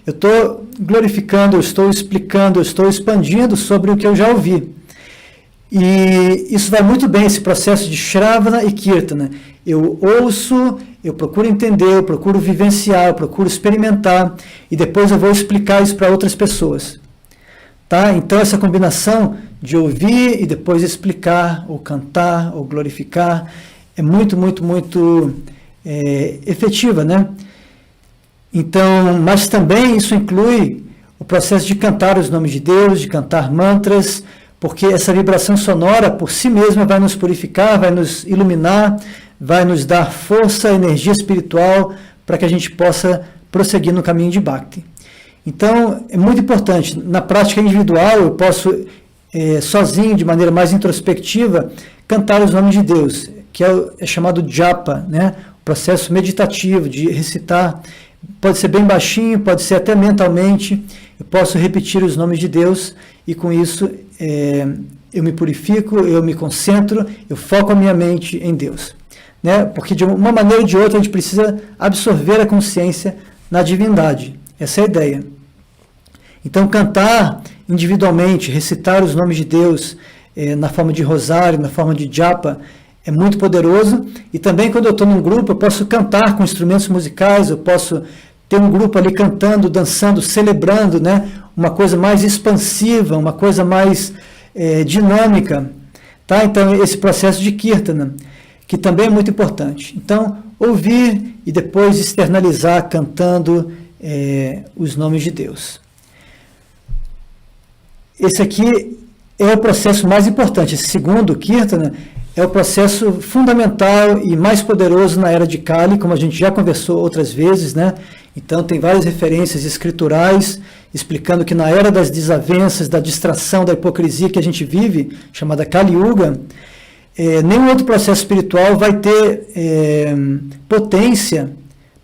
eu estou glorificando, eu estou explicando, eu estou expandindo sobre o que eu já ouvi. E isso vai muito bem, esse processo de Shravana e Kirtana. Eu ouço, eu procuro entender, eu procuro vivenciar, eu procuro experimentar, e depois eu vou explicar isso para outras pessoas. Tá? Então essa combinação de ouvir e depois explicar, ou cantar, ou glorificar, é muito, muito, muito efetiva, né? Então, mas também isso inclui o processo de cantar os nomes de Deus, de cantar mantras, porque essa vibração sonora por si mesma vai nos purificar, vai nos iluminar, vai nos dar força, energia espiritual para que a gente possa prosseguir no caminho de Bhakti. Então, é muito importante. Na prática individual, eu posso, sozinho, de maneira mais introspectiva, cantar os nomes de Deus, que é chamado japa, né? O processo meditativo de recitar. Pode ser bem baixinho, pode ser até mentalmente. Eu posso repetir os nomes de Deus e com isso eu me purifico, eu me concentro, eu foco a minha mente em Deus. Né? Porque de uma maneira ou de outra a gente precisa absorver a consciência na divindade. Essa é a ideia. Então cantar individualmente, recitar os nomes de Deus na forma de rosário, na forma de japa, é muito poderoso. E também quando eu estou num grupo, eu posso cantar com instrumentos musicais, eu posso ter um grupo ali cantando, dançando, celebrando, né? Uma coisa mais expansiva, uma coisa mais dinâmica. Tá? Então esse processo de Kirtana, que também é muito importante. Então, ouvir e depois externalizar cantando os nomes de Deus. Esse aqui é o processo mais importante. Esse segundo, Kirtana, é o processo fundamental e mais poderoso na era de Kali, como a gente já conversou outras vezes, né? Então, tem várias referências escriturais explicando que na era das desavenças, da distração, da hipocrisia que a gente vive, chamada Kali Yuga, nenhum outro processo espiritual vai ter potência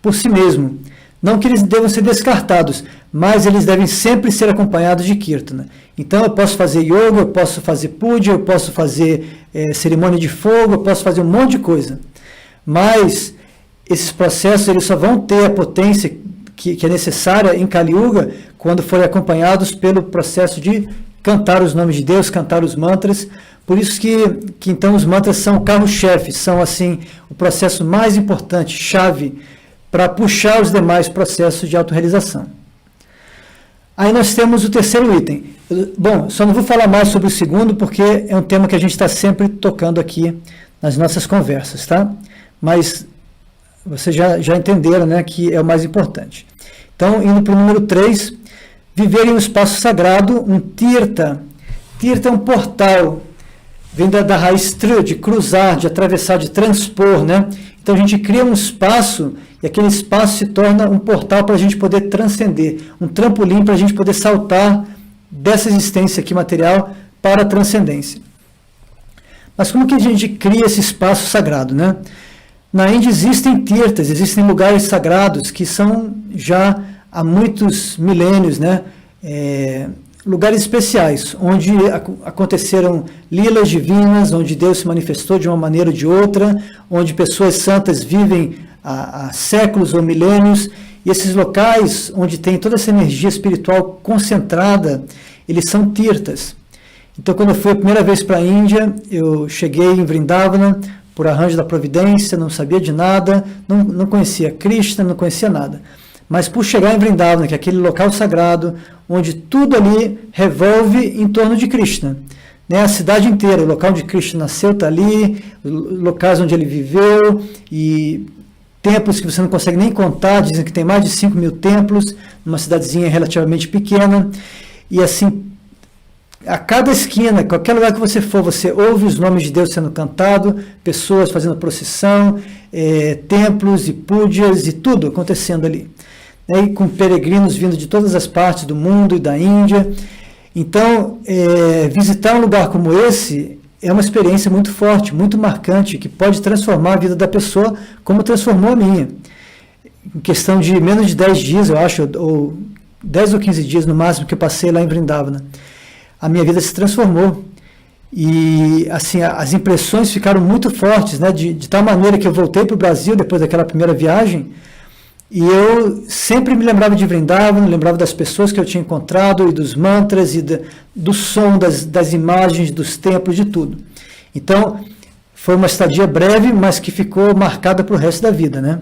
por si mesmo. Não que eles devam ser descartados, mas eles devem sempre ser acompanhados de Kirtana. Então eu posso fazer yoga, eu posso fazer puja, eu posso fazer cerimônia de fogo, eu posso fazer um monte de coisa. Mas esses processos eles só vão ter a potência que é necessária em Kali Yuga quando forem acompanhados pelo processo de cantar os nomes de Deus, cantar os mantras. Por isso que então os mantras são o carro-chefe, são assim o processo mais importante, chave, para puxar os demais processos de autorrealização. Aí nós temos o terceiro item. Bom, só não vou falar mais sobre o segundo, porque é um tema que a gente está sempre tocando aqui nas nossas conversas, tá? Mas vocês já entenderam, né, que é o mais importante. Então, indo para o número 3, viver em um espaço sagrado, um tirtha. Tirtha é um portal, vem da raiz tra, de cruzar, de atravessar, de transpor, né? Então a gente cria um espaço e aquele espaço se torna um portal para a gente poder transcender, um trampolim para a gente poder saltar dessa existência aqui material para a transcendência. Mas como que a gente cria esse espaço sagrado, né? Na Índia existem tirthas, existem lugares sagrados que são já há muitos milênios, né? Lugares especiais, onde aconteceram lilas divinas, onde Deus se manifestou de uma maneira ou de outra, onde pessoas santas vivem há séculos ou milênios, e esses locais onde tem toda essa energia espiritual concentrada, eles são tirthas. Então, quando eu fui a primeira vez para a Índia, eu cheguei em Vrindavana, por arranjo da providência, não sabia de nada, não conhecia Krishna, não conhecia nada. Mas por chegar em Vrindavana, que é aquele local sagrado, onde tudo ali revolve em torno de Krishna. Né? A cidade inteira, o local onde Krishna nasceu está ali, locais onde ele viveu, e templos que você não consegue nem contar, dizem que tem mais de 5.000 templos, numa cidadezinha relativamente pequena, e assim, a cada esquina, qualquer lugar que você for, você ouve os nomes de Deus sendo cantado, pessoas fazendo procissão, templos e pujas e tudo acontecendo ali. E com peregrinos vindo de todas as partes do mundo e da Índia. Então, visitar um lugar como esse é uma experiência muito forte, muito marcante, que pode transformar a vida da pessoa como transformou a minha. Em questão de menos de 10 dias, eu acho, ou 10 ou 15 dias no máximo que eu passei lá em Vrindavana, a minha vida se transformou. E assim, as impressões ficaram muito fortes, né, de tal maneira que eu voltei para o Brasil depois daquela primeira viagem, e eu sempre me lembrava de Vrindavana, lembrava das pessoas que eu tinha encontrado, e dos mantras, e do som, das imagens, dos templos, de tudo. Então, foi uma estadia breve, mas que ficou marcada para o resto da vida, né?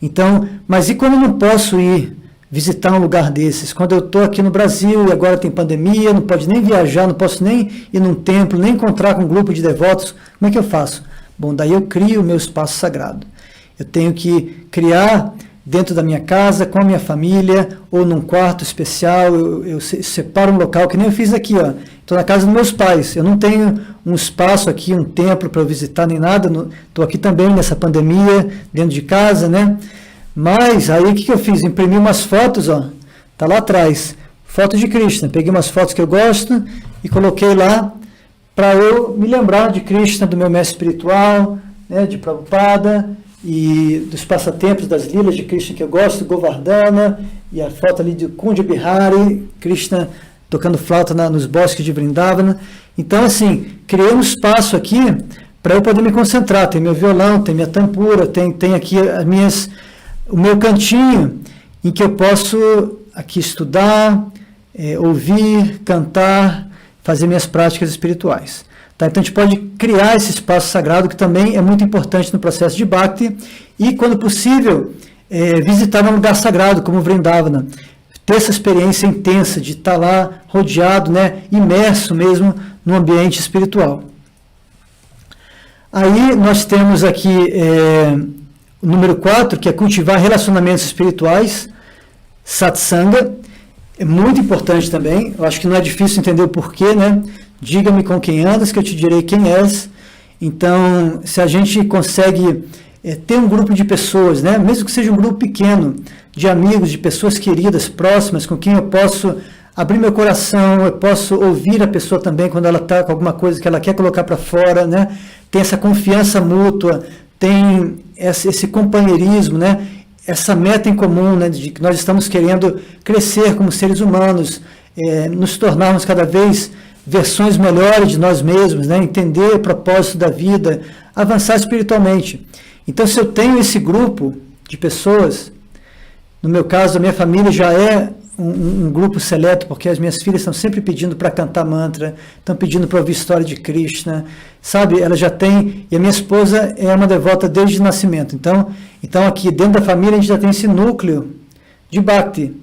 Então, mas e quando eu não posso ir visitar um lugar desses? Quando eu estou aqui no Brasil e agora tem pandemia, não pode nem viajar, não posso nem ir num templo, nem encontrar com um grupo de devotos, como é que eu faço? Bom, daí eu crio o meu espaço sagrado. Eu tenho que criar dentro da minha casa, com a minha família, ou num quarto especial, eu separo um local, que nem eu fiz aqui, ó. Estou na casa dos meus pais, eu não tenho um espaço aqui, um templo para eu visitar, nem nada, estou aqui também nessa pandemia, dentro de casa, né? Mas aí o que eu fiz? Imprimi umas fotos, ó, tá lá atrás, fotos de Krishna, peguei umas fotos que eu gosto e coloquei lá para eu me lembrar de Krishna, do meu mestre espiritual, né, de Prabhupada, e dos passatempos, das lilas de Krishna que eu gosto, Govardhana, e a foto ali de Kunja Bihari, Krishna tocando flauta nos bosques de Vrindavana. Então, assim, criei um espaço aqui para eu poder me concentrar. Tem meu violão, tem minha tampura, tem aqui o meu cantinho em que eu posso aqui estudar, ouvir, cantar, fazer minhas práticas espirituais. Tá? Então a gente pode criar esse espaço sagrado, que também é muito importante no processo de Bhakti, e quando possível, visitar um lugar sagrado como Vrindavana, ter essa experiência intensa de estar lá rodeado, né, imerso mesmo no ambiente espiritual. Aí nós temos aqui o número 4, que é cultivar relacionamentos espirituais, satsanga, é muito importante também. Eu acho que não é difícil entender o porquê, né? Diga-me com quem andas, que eu te direi quem és. Então, se a gente consegue ter um grupo de pessoas, né? Mesmo que seja um grupo pequeno, de amigos, de pessoas queridas, próximas, com quem eu posso abrir meu coração, eu posso ouvir a pessoa também quando ela está com alguma coisa que ela quer colocar para fora, né? Tem essa confiança mútua, tem esse companheirismo, né? Essa meta em comum, né? De que nós estamos querendo crescer como seres humanos, nos tornarmos cada vez versões melhores de nós mesmos, né? Entender o propósito da vida, avançar espiritualmente. Então, se eu tenho esse grupo de pessoas, no meu caso, a minha família já é um grupo seleto, porque as minhas filhas estão sempre pedindo para cantar mantra, estão pedindo para ouvir história de Krishna, sabe? Ela já tem, e a minha esposa é uma devota desde o nascimento. Então aqui dentro da família a gente já tem esse núcleo de Bhakti.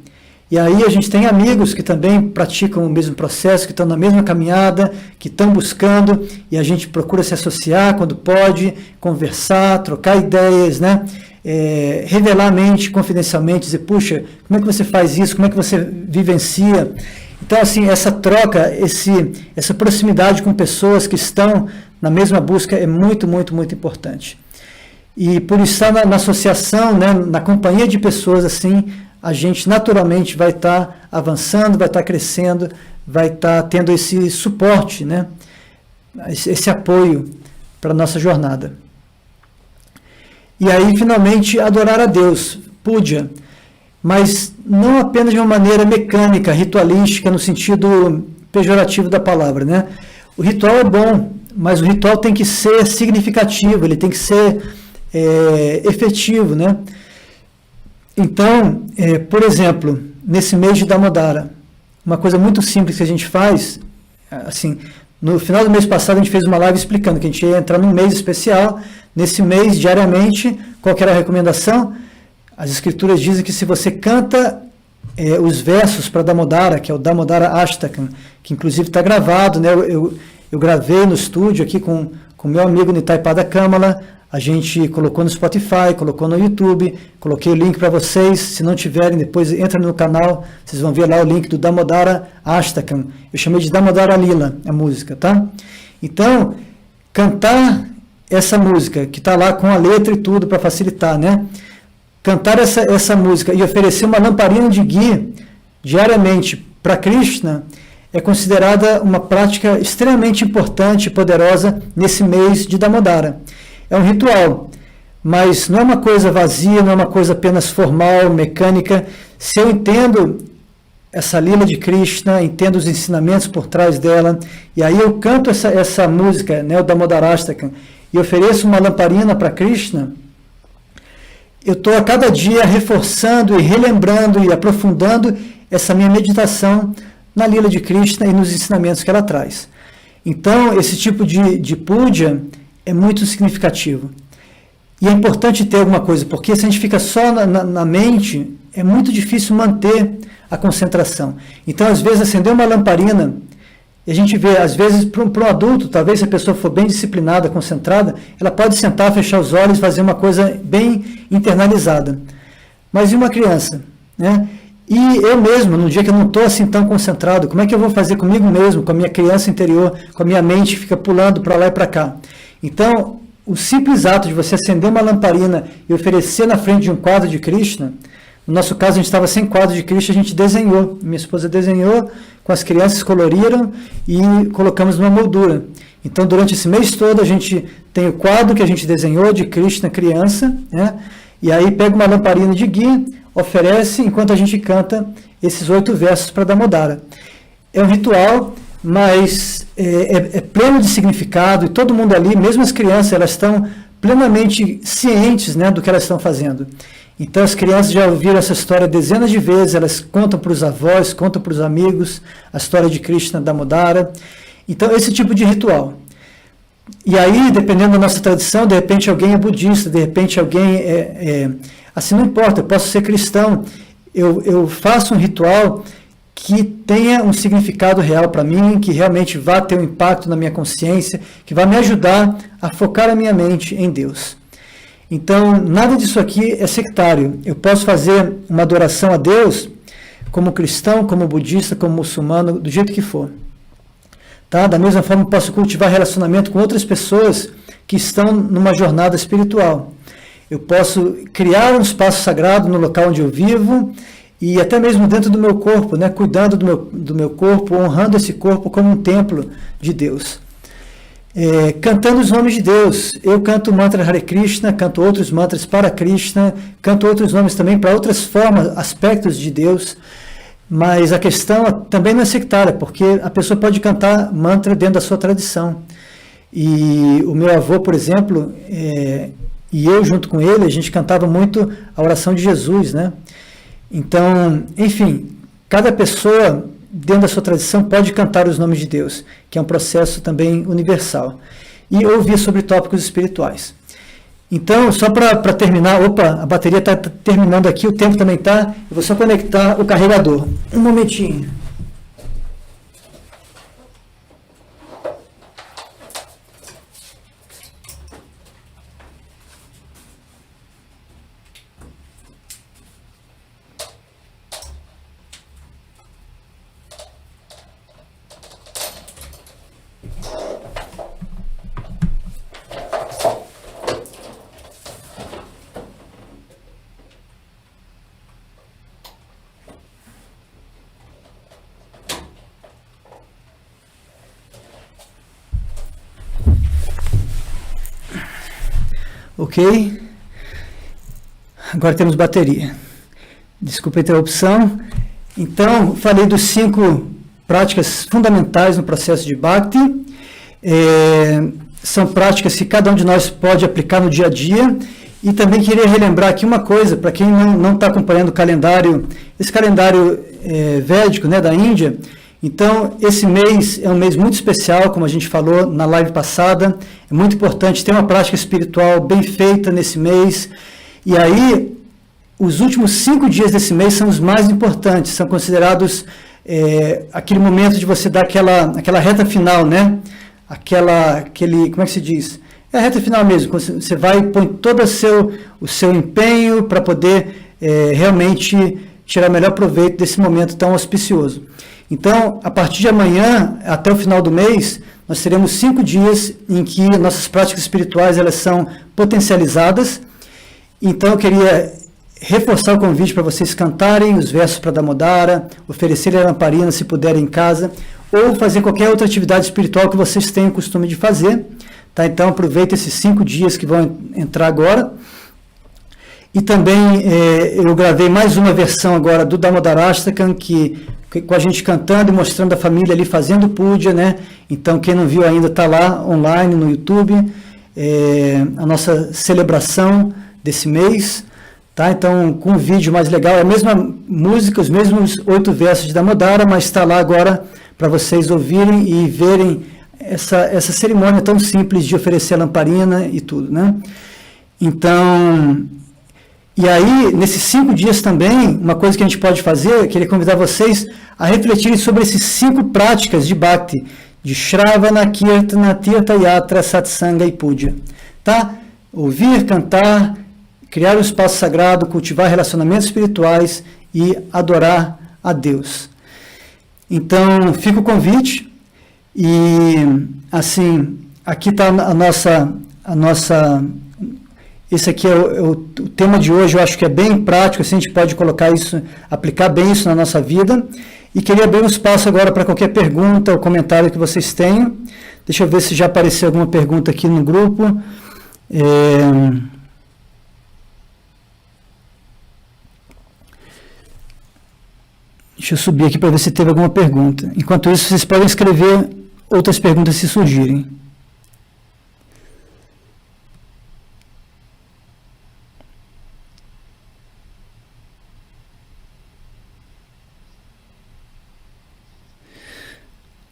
E aí a gente tem amigos que também praticam o mesmo processo, que estão na mesma caminhada, que estão buscando, e a gente procura se associar quando pode, conversar, trocar ideias, né? Revelar a mente confidencialmente, dizer, puxa, como é que você faz isso, como é que você vivencia? Então, assim, essa troca, essa proximidade com pessoas que estão na mesma busca é muito, muito, muito importante. E por estar na associação, né, na companhia de pessoas assim, a gente naturalmente vai estar avançando, vai estar crescendo, vai estar tendo esse suporte, né, esse apoio para a nossa jornada. E aí, finalmente, adorar a Deus, puja, mas não apenas de uma maneira mecânica, ritualística, no sentido pejorativo da palavra, né? O ritual é bom, mas o ritual tem que ser significativo, ele tem que ser efetivo, né? Então, por exemplo, nesse mês de Damodara, uma coisa muito simples que a gente faz, assim, no final do mês passado a gente fez uma live explicando que a gente ia entrar num mês especial. Nesse mês, diariamente, qual que era a recomendação? As escrituras dizem que se você canta os versos para Damodara, que é o Damodara Ashtakam, que inclusive está gravado, né? Eu gravei no estúdio aqui com meu amigo Nitai Pada Kamala, a gente colocou no Spotify, colocou no YouTube, coloquei o link para vocês, se não tiverem, depois entra no canal, vocês vão ver lá o link do Damodara Ashtakam, eu chamei de Damodara Lila, a música, tá? Então, cantar essa música, que está lá com a letra e tudo para facilitar, né? Cantar essa música e oferecer uma lamparina de ghee diariamente para Krishna é considerada uma prática extremamente importante e poderosa nesse mês de Damodara. É um ritual, mas não é uma coisa vazia, não é uma coisa apenas formal, mecânica. Se eu entendo essa lila de Krishna, entendo os ensinamentos por trás dela, e aí eu canto essa música, né, o Damodarastakam, e ofereço uma lamparina para Krishna, eu estou a cada dia reforçando e relembrando e aprofundando essa minha meditação na lila de Krishna e nos ensinamentos que ela traz. Então, esse tipo de puja é muito significativo. E é importante ter alguma coisa, porque se a gente fica só na mente, é muito difícil manter a concentração. Então, às vezes, acender uma lamparina, e a gente vê, às vezes, para um adulto, talvez se a pessoa for bem disciplinada, concentrada, ela pode sentar, fechar os olhos, fazer uma coisa bem internalizada. Mas e uma criança, né? E eu mesmo, no dia que eu não estou assim tão concentrado, como é que eu vou fazer comigo mesmo, com a minha criança interior, com a minha mente que fica pulando para lá e para cá? Então, o simples ato de você acender uma lamparina e oferecer na frente de um quadro de Krishna, no nosso caso a gente estava sem quadro de Krishna, a gente desenhou, minha esposa desenhou, com as crianças coloriram e colocamos numa moldura. Então, durante esse mês todo, a gente tem o quadro que a gente desenhou de Krishna criança, né? E aí pega uma lamparina de ghee, oferece, enquanto a gente canta esses 8 versos para Damodara. É um ritual, mas é pleno de significado, e todo mundo ali, mesmo as crianças, elas estão plenamente cientes, né, do que elas estão fazendo. Então as crianças já ouviram essa história dezenas de vezes, elas contam para os avós, contam para os amigos, a história de Krishna Damodara. Então esse tipo de ritual. E aí, dependendo da nossa tradição, de repente alguém é budista, de repente alguém assim não importa, eu posso ser cristão, eu faço um ritual que tenha um significado real para mim, que realmente vá ter um impacto na minha consciência, que vai me ajudar a focar a minha mente em Deus. Então, nada disso aqui é sectário. Eu posso fazer uma adoração a Deus como cristão, como budista, como muçulmano, do jeito que for. Tá? Da mesma forma, eu posso cultivar relacionamento com outras pessoas que estão numa jornada espiritual. Eu posso criar um espaço sagrado no local onde eu vivo e até mesmo dentro do meu corpo, né? Cuidando do meu corpo, honrando esse corpo como um templo de Deus. Cantando os nomes de Deus. Eu canto o mantra Hare Krishna, canto outros mantras para Krishna, canto outros nomes também para outras formas, aspectos de Deus, mas a questão também não é sectária, porque a pessoa pode cantar mantra dentro da sua tradição. E o meu avô, por exemplo, e eu junto com ele, a gente cantava muito a oração de Jesus, né? Então, enfim, cada pessoa dentro da sua tradição pode cantar os nomes de Deus, que é um processo também universal, e ouvir sobre tópicos espirituais. Então, só para terminar, a bateria está terminando aqui, o tempo também está, eu vou só conectar o carregador. Um momentinho. Ok? Agora temos bateria. Desculpa a interrupção. Então, falei dos 5 práticas fundamentais no processo de Bhakti. São práticas que cada um de nós pode aplicar no dia a dia. E também queria relembrar aqui uma coisa, para quem não está acompanhando o calendário, esse calendário védico, né, da Índia. Então, esse mês é um mês muito especial, como a gente falou na live passada. É muito importante ter uma prática espiritual bem feita nesse mês. E aí, os últimos 5 dias desse mês são os mais importantes. São considerados aquele momento de você dar aquela reta final, né? Como é que se diz? É a reta final mesmo. Você vai põe todo o seu empenho para poder realmente tirar o melhor proveito desse momento tão auspicioso. Então, a partir de amanhã, até o final do mês, nós teremos 5 dias em que nossas práticas espirituais elas são potencializadas. Então, eu queria reforçar o convite para vocês cantarem os versos para Damodara, oferecerem a lamparina se puderem em casa, ou fazer qualquer outra atividade espiritual que vocês tenham o costume de fazer. Tá? Então, aproveita esses 5 dias que vão entrar agora. E também eu gravei mais uma versão agora do Damodarashtakam, com a gente cantando e mostrando a família ali fazendo puja, né? Então, quem não viu ainda está lá online no YouTube, a nossa celebração desse mês, tá? Então, com um vídeo mais legal, é a mesma música, os mesmos 8 versos de Damodara, mas está lá agora para vocês ouvirem e verem essa cerimônia tão simples de oferecer a lamparina e tudo, né? Então, e aí, nesses 5 dias também, uma coisa que a gente pode fazer, eu queria convidar vocês a refletirem sobre esses 5 práticas de Bhakti, de Shravana, Kirtana, Tirtha Yatra, Satsanga e Puja. Tá? Ouvir, cantar, criar um espaço sagrado, cultivar relacionamentos espirituais e adorar a Deus. Então, fica o convite e, assim, aqui está a nossa esse aqui é o tema de hoje, eu acho que é bem prático, assim, a gente pode colocar isso, aplicar bem isso na nossa vida. E queria abrir um espaço agora para qualquer pergunta ou comentário que vocês tenham. Deixa eu ver se já apareceu alguma pergunta aqui no grupo. Deixa eu subir aqui para ver se teve alguma pergunta. Enquanto isso, vocês podem escrever outras perguntas se surgirem.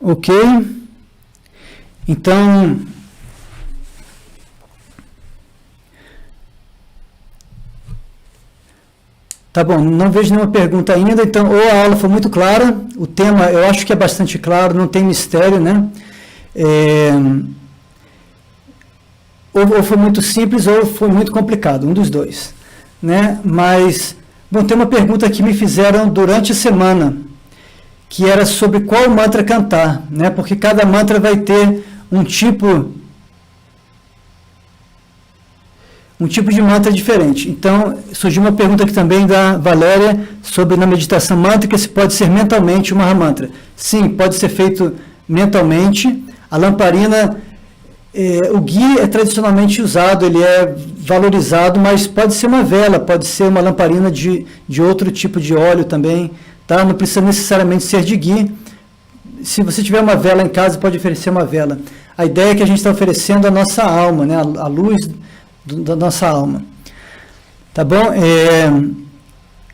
Ok? Então, tá bom, não vejo nenhuma pergunta ainda, então ou a aula foi muito clara, o tema eu acho que é bastante claro, não tem mistério, né? Ou foi muito simples ou foi muito complicado, um dos dois, né? Mas, bom, tem uma pergunta que me fizeram durante a semana, que era sobre qual mantra cantar, né? Porque cada mantra vai ter um tipo... um tipo de mantra diferente. Então, surgiu uma pergunta aqui também da Valéria sobre na meditação mântrica se pode ser mentalmente um Mahamantra. Sim, pode ser feito mentalmente. A lamparina, o ghee é tradicionalmente usado, ele é valorizado, mas pode ser uma vela, pode ser uma lamparina de outro tipo de óleo também, tá? Não precisa necessariamente ser de ghee. Se você tiver uma vela em casa, pode oferecer uma vela. A ideia é que a gente está oferecendo a nossa alma, né? A luz da nossa alma. Tá bom?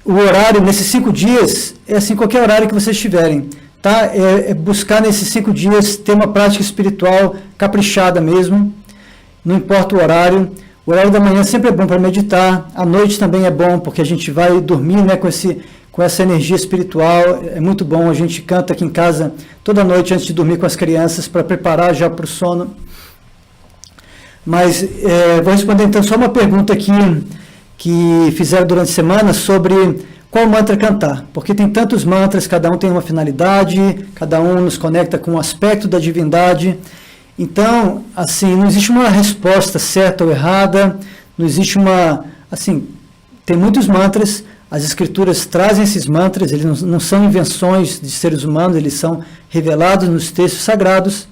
O horário, nesses 5 dias, é assim, qualquer horário que vocês tiverem. Tá? É buscar nesses 5 dias ter uma prática espiritual caprichada mesmo. Não importa o horário. O horário da manhã sempre é bom para meditar. À noite também é bom, porque a gente vai dormir, né, com essa energia espiritual. É muito bom. A gente canta aqui em casa toda noite antes de dormir com as crianças para preparar já para o sono. Mas vou responder então só uma pergunta aqui que fizeram durante a semana sobre qual mantra cantar, porque tem tantos mantras, cada um tem uma finalidade, cada um nos conecta com um aspecto da divindade. Então, assim, não existe uma resposta certa ou errada, não existe tem muitos mantras, as escrituras trazem esses mantras, eles não são invenções de seres humanos, eles são revelados nos textos sagrados.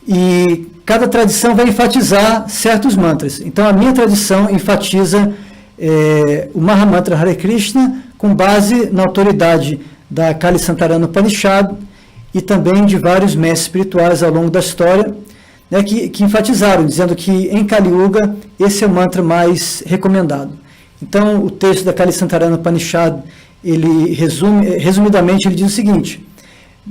E cada tradição vai enfatizar certos mantras. Então, a minha tradição enfatiza o Mahamantra Hare Krishna com base na autoridade da Kali Santarana Upanishad e também de vários mestres espirituais ao longo da história, né, que enfatizaram, dizendo que em Kali Yuga esse é o mantra mais recomendado. Então, o texto da Kali Santarana Upanishad, ele resumidamente, ele diz o seguinte: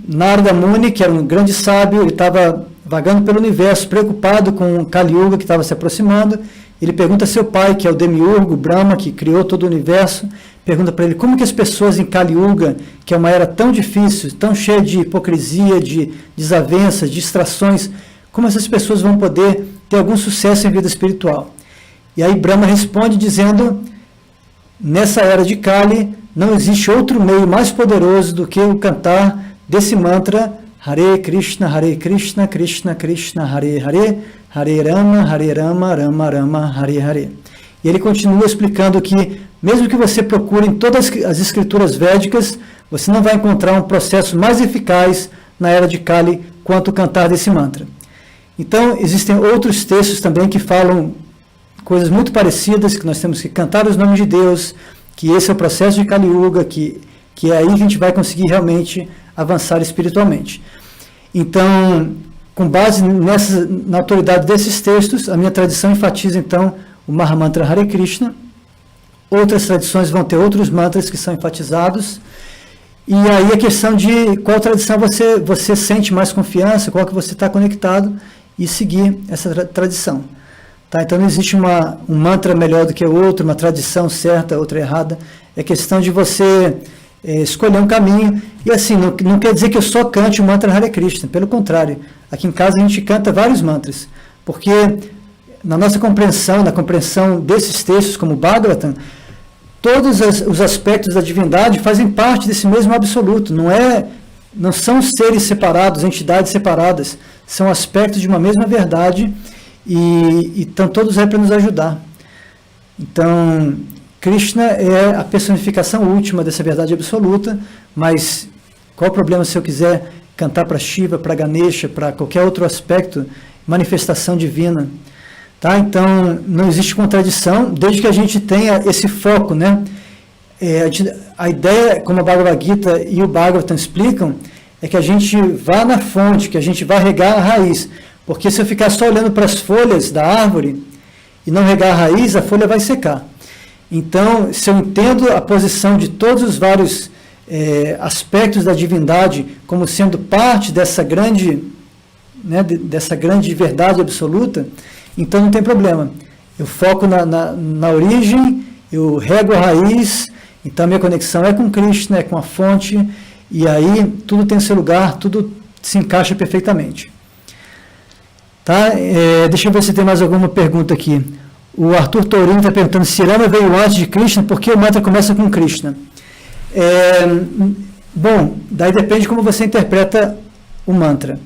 Narada Muni, que era um grande sábio, ele estava vagando pelo universo, preocupado com o Kali Yuga que estava se aproximando. Ele pergunta a seu pai, que é o Demiurgo, Brahma, que criou todo o universo, pergunta para ele como que as pessoas em Kali Yuga, que é uma era tão difícil, tão cheia de hipocrisia, de desavenças, de distrações, como essas pessoas vão poder ter algum sucesso em vida espiritual? E aí Brahma responde dizendo: nessa era de Kali, não existe outro meio mais poderoso do que o cantar desse mantra Hare Krishna, Krishna Krishna, Hare Hare, Hare Rama, Rama Rama, Hare Hare. E ele continua explicando que, mesmo que você procure em todas as escrituras védicas, você não vai encontrar um processo mais eficaz na era de Kali quanto o cantar desse mantra. Então, existem outros textos também que falam coisas muito parecidas, que nós temos que cantar os nomes de Deus, que esse é o processo de Kali Yuga, que é aí que a gente vai conseguir realmente avançar espiritualmente. Então, com base na autoridade desses textos, a minha tradição enfatiza então o Mahamantra Hare Krishna. Outras tradições vão ter outros mantras que são enfatizados. E aí a questão de qual tradição você sente mais confiança, qual que você está conectado, e seguir essa tradição. Tá? Então não existe um mantra melhor do que o outro, uma tradição certa, outra errada. É questão de você escolher um caminho. E assim, não quer dizer que eu só cante o mantra Hare Krishna. Pelo contrário, aqui em casa a gente canta vários mantras. Porque na nossa compreensão, na compreensão desses textos, como o Bhagavatam, todos os aspectos da divindade fazem parte desse mesmo absoluto. Não são seres separados, entidades separadas. São aspectos de uma mesma verdade e estão todos aí para nos ajudar. Então, Krishna é a personificação última dessa verdade absoluta, mas qual o problema se eu quiser cantar para Shiva, para Ganesha, para qualquer outro aspecto, manifestação divina? Tá? Então, não existe contradição, desde que a gente tenha esse foco, né? A ideia, como a Bhagavad Gita e o Bhagavatam explicam, é que a gente vá na fonte, que a gente vá regar a raiz. Porque se eu ficar só olhando para as folhas da árvore e não regar a raiz, a folha vai secar. Então, se eu entendo a posição de todos os vários aspectos da divindade como sendo parte dessa grande, né, dessa grande verdade absoluta, então não tem problema. Eu foco na origem, eu rego a raiz, então a minha conexão é com Krishna, é com a fonte, e aí tudo tem seu lugar, tudo se encaixa perfeitamente. Tá? Deixa eu ver se tem mais alguma pergunta aqui. O Arthur Tourinho está perguntando se Rama veio antes de Krishna, por que o mantra começa com Krishna? Bom, daí depende de como você interpreta o mantra.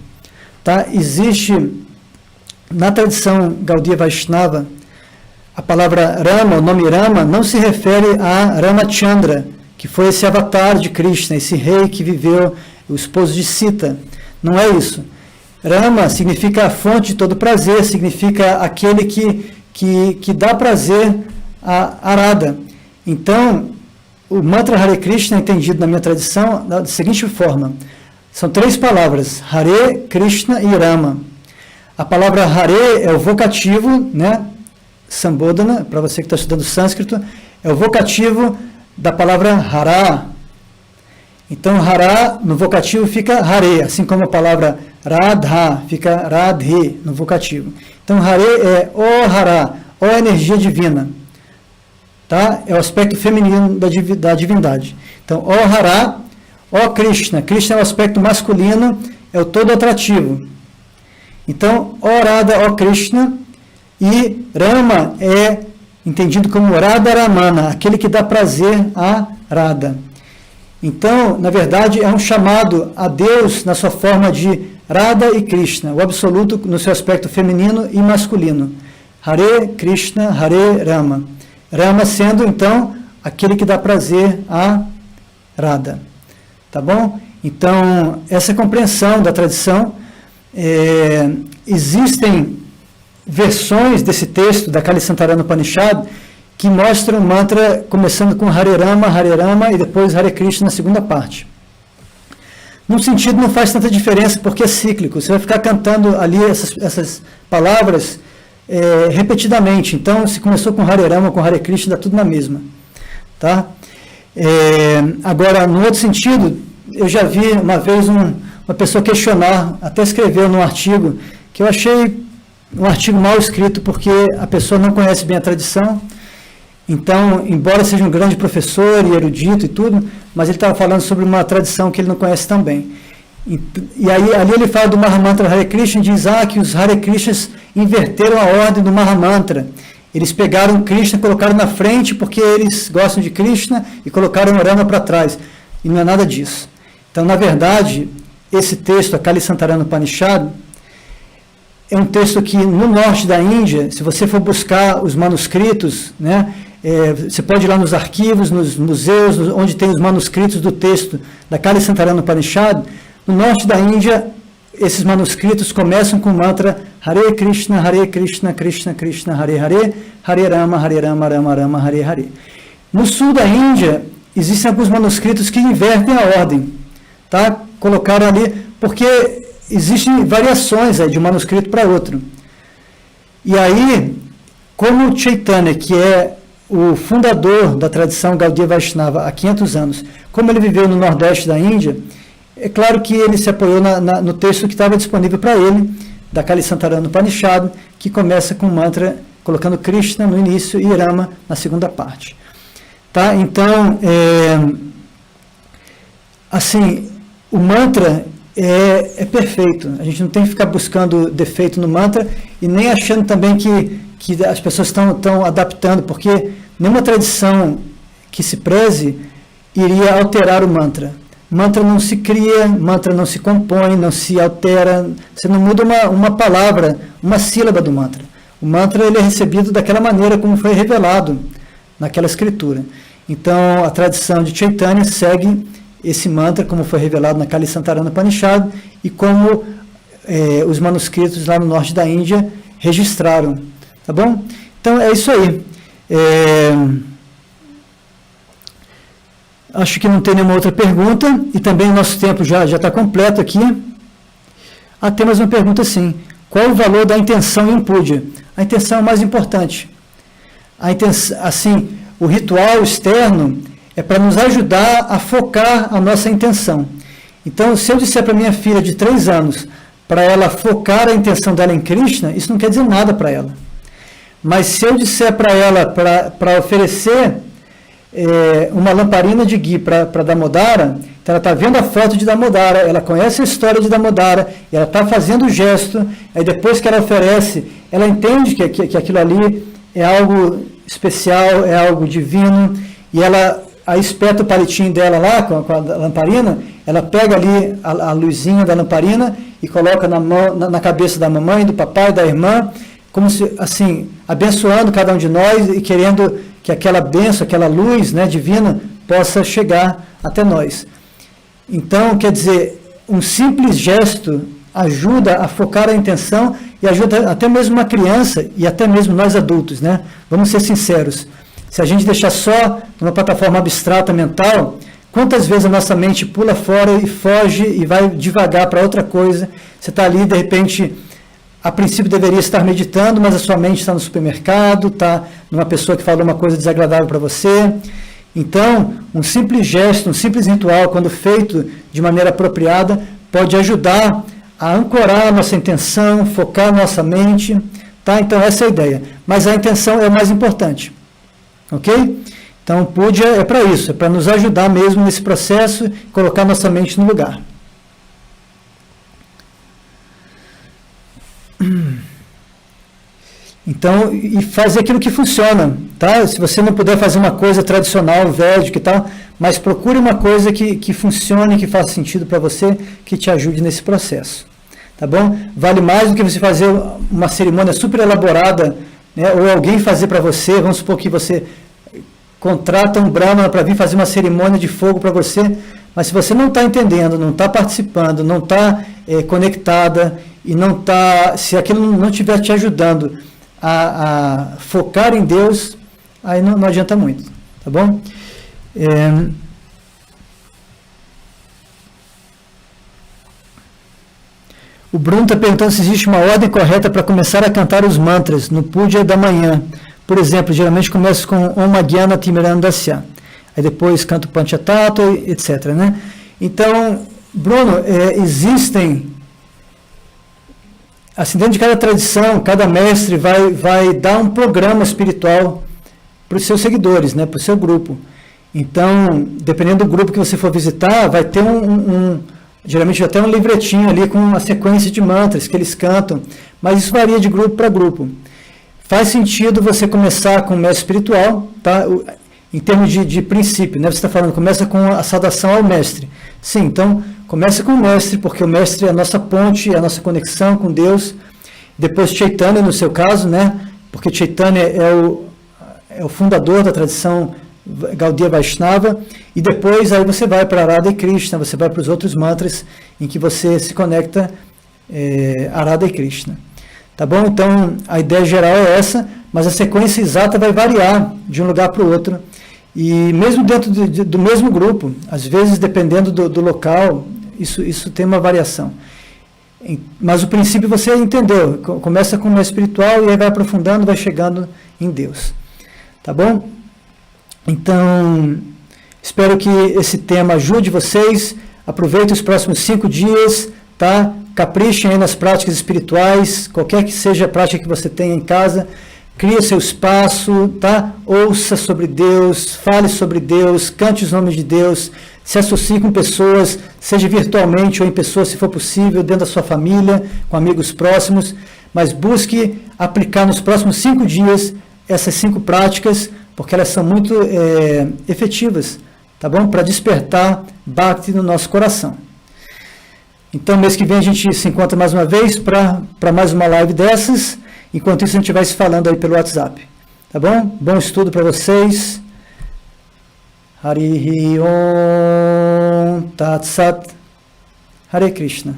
Tá? Existe, na tradição Gaudiya Vaishnava, a palavra Rama, o nome Rama, não se refere a Ramachandra, que foi esse avatar de Krishna, esse rei que viveu, o esposo de Sita. Não é isso. Rama significa a fonte de todo prazer, significa aquele que dá prazer a Arada. Então, o mantra Hare Krishna é entendido na minha tradição da seguinte forma. São 3 palavras, Hare, Krishna e Rama. A palavra Hare é o vocativo, né? Sambodhana, para você que está estudando sânscrito, é o vocativo da palavra Hara. Então, Hara no vocativo fica Hare, assim como a palavra Radha fica Radhe no vocativo. Então, Hare é o Hara, o energia divina. Tá? É o aspecto feminino da divindade. Então, o Hara, o Krishna. Krishna é o aspecto masculino, é o todo atrativo. Então, o Radha, o Krishna, e Rama é entendido como Radha Ramana, aquele que dá prazer a Radha. Então, na verdade, é um chamado a Deus na sua forma de Radha e Krishna, o absoluto no seu aspecto feminino e masculino. Hare Krishna, Hare Rama. Rama sendo, então, aquele que dá prazer a Radha. Tá bom? Então, essa compreensão da tradição, existem versões desse texto, da Kali Santarana Upanishad, que mostram o mantra começando com Hare Rama e depois Hare Krishna na segunda parte. Num sentido não faz tanta diferença, porque é cíclico. Você vai ficar cantando ali essas palavras repetidamente. Então, se começou com Hare Rama, com Hare Krishna, dá tudo na mesma. Tá? Agora, no outro sentido, eu já vi uma vez uma pessoa questionar, até escreveu num artigo, que eu achei um artigo mal escrito, porque a pessoa não conhece bem a tradição. Então, embora seja um grande professor e erudito e tudo, mas ele estava falando sobre uma tradição que ele não conhece tão bem. E aí, ali ele fala do Mahamantra Hare Krishna e diz que os Hare Krishnas inverteram a ordem do Mahamantra. Eles pegaram Krishna, colocaram na frente porque eles gostam de Krishna e colocaram o Rama para trás. E não é nada disso. Então, na verdade, esse texto, a Kali Santarana Upanishad, é um texto que no norte da Índia, se você for buscar os manuscritos, né, você pode ir lá nos arquivos, nos museus, onde tem os manuscritos do texto da Kali Santarana Upanishad. No norte da Índia, esses manuscritos começam com o mantra Hare Krishna, Krishna Krishna, Hare Hare, Hare Rama, Rama Rama, Hare Hare. No sul da Índia, existem alguns manuscritos que invertem a ordem. Tá? Colocaram ali, porque existem variações de um manuscrito para outro. E aí, como o Chaitanya, que é o fundador da tradição Gaudiya Vaishnava há 500 anos, como ele viveu no nordeste da Índia, é claro que ele se apoiou no texto que estava disponível para ele, da Kali Santarana Upanishad, que começa com o mantra, colocando Krishna no início e Rama na segunda parte. Tá? Então, assim, o mantra é perfeito. A gente não tem que ficar buscando defeito no mantra e nem achando também que as pessoas estão adaptando, porque nenhuma tradição que se preze iria alterar o mantra. Mantra não se cria, mantra não se compõe, não se altera, você não muda uma palavra, uma sílaba do mantra. O mantra ele é recebido daquela maneira como foi revelado naquela escritura. Então, a tradição de Chaitanya segue esse mantra, como foi revelado na Kali Santarana Upanishad, e como os manuscritos lá no norte da Índia registraram. Tá bom? Então, é isso aí. Acho que não tem nenhuma outra pergunta, e também o nosso tempo já está completo aqui. Tem mais uma pergunta sim. Qual o valor da intenção em Puja? A intenção é o mais importante. A intenção, assim, o ritual externo é para nos ajudar a focar a nossa intenção. Então, se eu disser para minha filha de 3 anos, para ela focar a intenção dela em Krishna, isso não quer dizer nada para ela. Mas se eu disser para ela, para oferecer uma lamparina de ghee para Damodara, então ela está vendo a foto de Damodara, ela conhece a história de Damodara, ela está fazendo o gesto, aí depois que ela oferece, ela entende que aquilo ali é algo especial, é algo divino, e ela aí espeta o palitinho dela lá com a lamparina, ela pega ali a luzinha da lamparina e coloca na cabeça da mamãe, do papai, da irmã, como se, assim, abençoando cada um de nós e querendo que aquela bênção, aquela luz, né, divina possa chegar até nós. Então, quer dizer, um simples gesto ajuda a focar a intenção e ajuda até mesmo uma criança e até mesmo nós adultos, né? Vamos ser sinceros. Se a gente deixar só numa plataforma abstrata mental, quantas vezes a nossa mente pula fora e foge e vai devagar para outra coisa? Você está ali, de repente, a princípio deveria estar meditando, mas a sua mente está no supermercado, está numa pessoa que falou uma coisa desagradável para você. Então, um simples gesto, um simples ritual, quando feito de maneira apropriada, pode ajudar a ancorar a nossa intenção, focar a nossa mente, tá? Então, essa é a ideia. Mas a intenção é o mais importante, ok? Então, o Puja é para isso, é para nos ajudar mesmo nesse processo, colocar nossa mente no lugar. Então, e fazer aquilo que funciona, tá? Se você não puder fazer uma coisa tradicional, védica e tal, mas procure uma coisa que funcione, que faça sentido para você, que te ajude nesse processo, tá bom? Vale mais do que você fazer uma cerimônia super elaborada, né? Ou alguém fazer para você, vamos supor que você contrata um brahmana para vir fazer uma cerimônia de fogo para você, mas se você não está entendendo, não está participando, não está conectada, e não está, se aquilo não estiver te ajudando a focar em Deus, aí não adianta muito, tá bom? O Bruno está perguntando se existe uma ordem correta para começar a cantar os mantras no Puja da manhã. Por exemplo, geralmente começo com Om Gyana Timirandasya, aí depois canto Panchatattva, etc, né? Então, Bruno, existem, assim, dentro de cada tradição, cada mestre vai dar um programa espiritual para os seus seguidores, né, para o seu grupo. Então, dependendo do grupo que você for visitar, vai ter geralmente vai ter um livretinho ali com uma sequência de mantras que eles cantam, mas isso varia de grupo para grupo. Faz sentido você começar com o mestre espiritual, tá? Em termos de princípio, né? Você está falando, começa com a saudação ao mestre. Sim, então, começa com o mestre, porque o mestre é a nossa ponte, é a nossa conexão com Deus. Depois Chaitanya, no seu caso, né? Porque Chaitanya é o fundador da tradição Gaudiya Vaishnava. E depois aí você vai para Radha e Krishna, você vai para os outros mantras em que você se conecta a Radha e Krishna. Tá bom? Então, a ideia geral é essa, mas a sequência exata vai variar de um lugar para o outro. E mesmo dentro do mesmo grupo, às vezes, dependendo do local, isso tem uma variação. Mas o princípio você entendeu. Começa com o espiritual e aí vai aprofundando, vai chegando em Deus. Tá bom? Então, espero que esse tema ajude vocês. Aproveitem os próximos 5 dias, tá? Caprichem aí nas práticas espirituais, qualquer que seja a prática que você tenha em casa. Crie seu espaço, tá? Ouça sobre Deus, fale sobre Deus, cante os nomes de Deus, se associe com pessoas, seja virtualmente ou em pessoa, se for possível, dentro da sua família, com amigos próximos, mas busque aplicar nos próximos 5 dias essas 5 práticas, porque elas são muito efetivas, tá bom? Para despertar Bhakti no nosso coração. Então, mês que vem a gente se encontra mais uma vez para mais uma live dessas. Enquanto isso, a gente vai se falando aí pelo WhatsApp. Tá bom? Bom estudo para vocês. Harihi Om Tat Sat. Hare Krishna.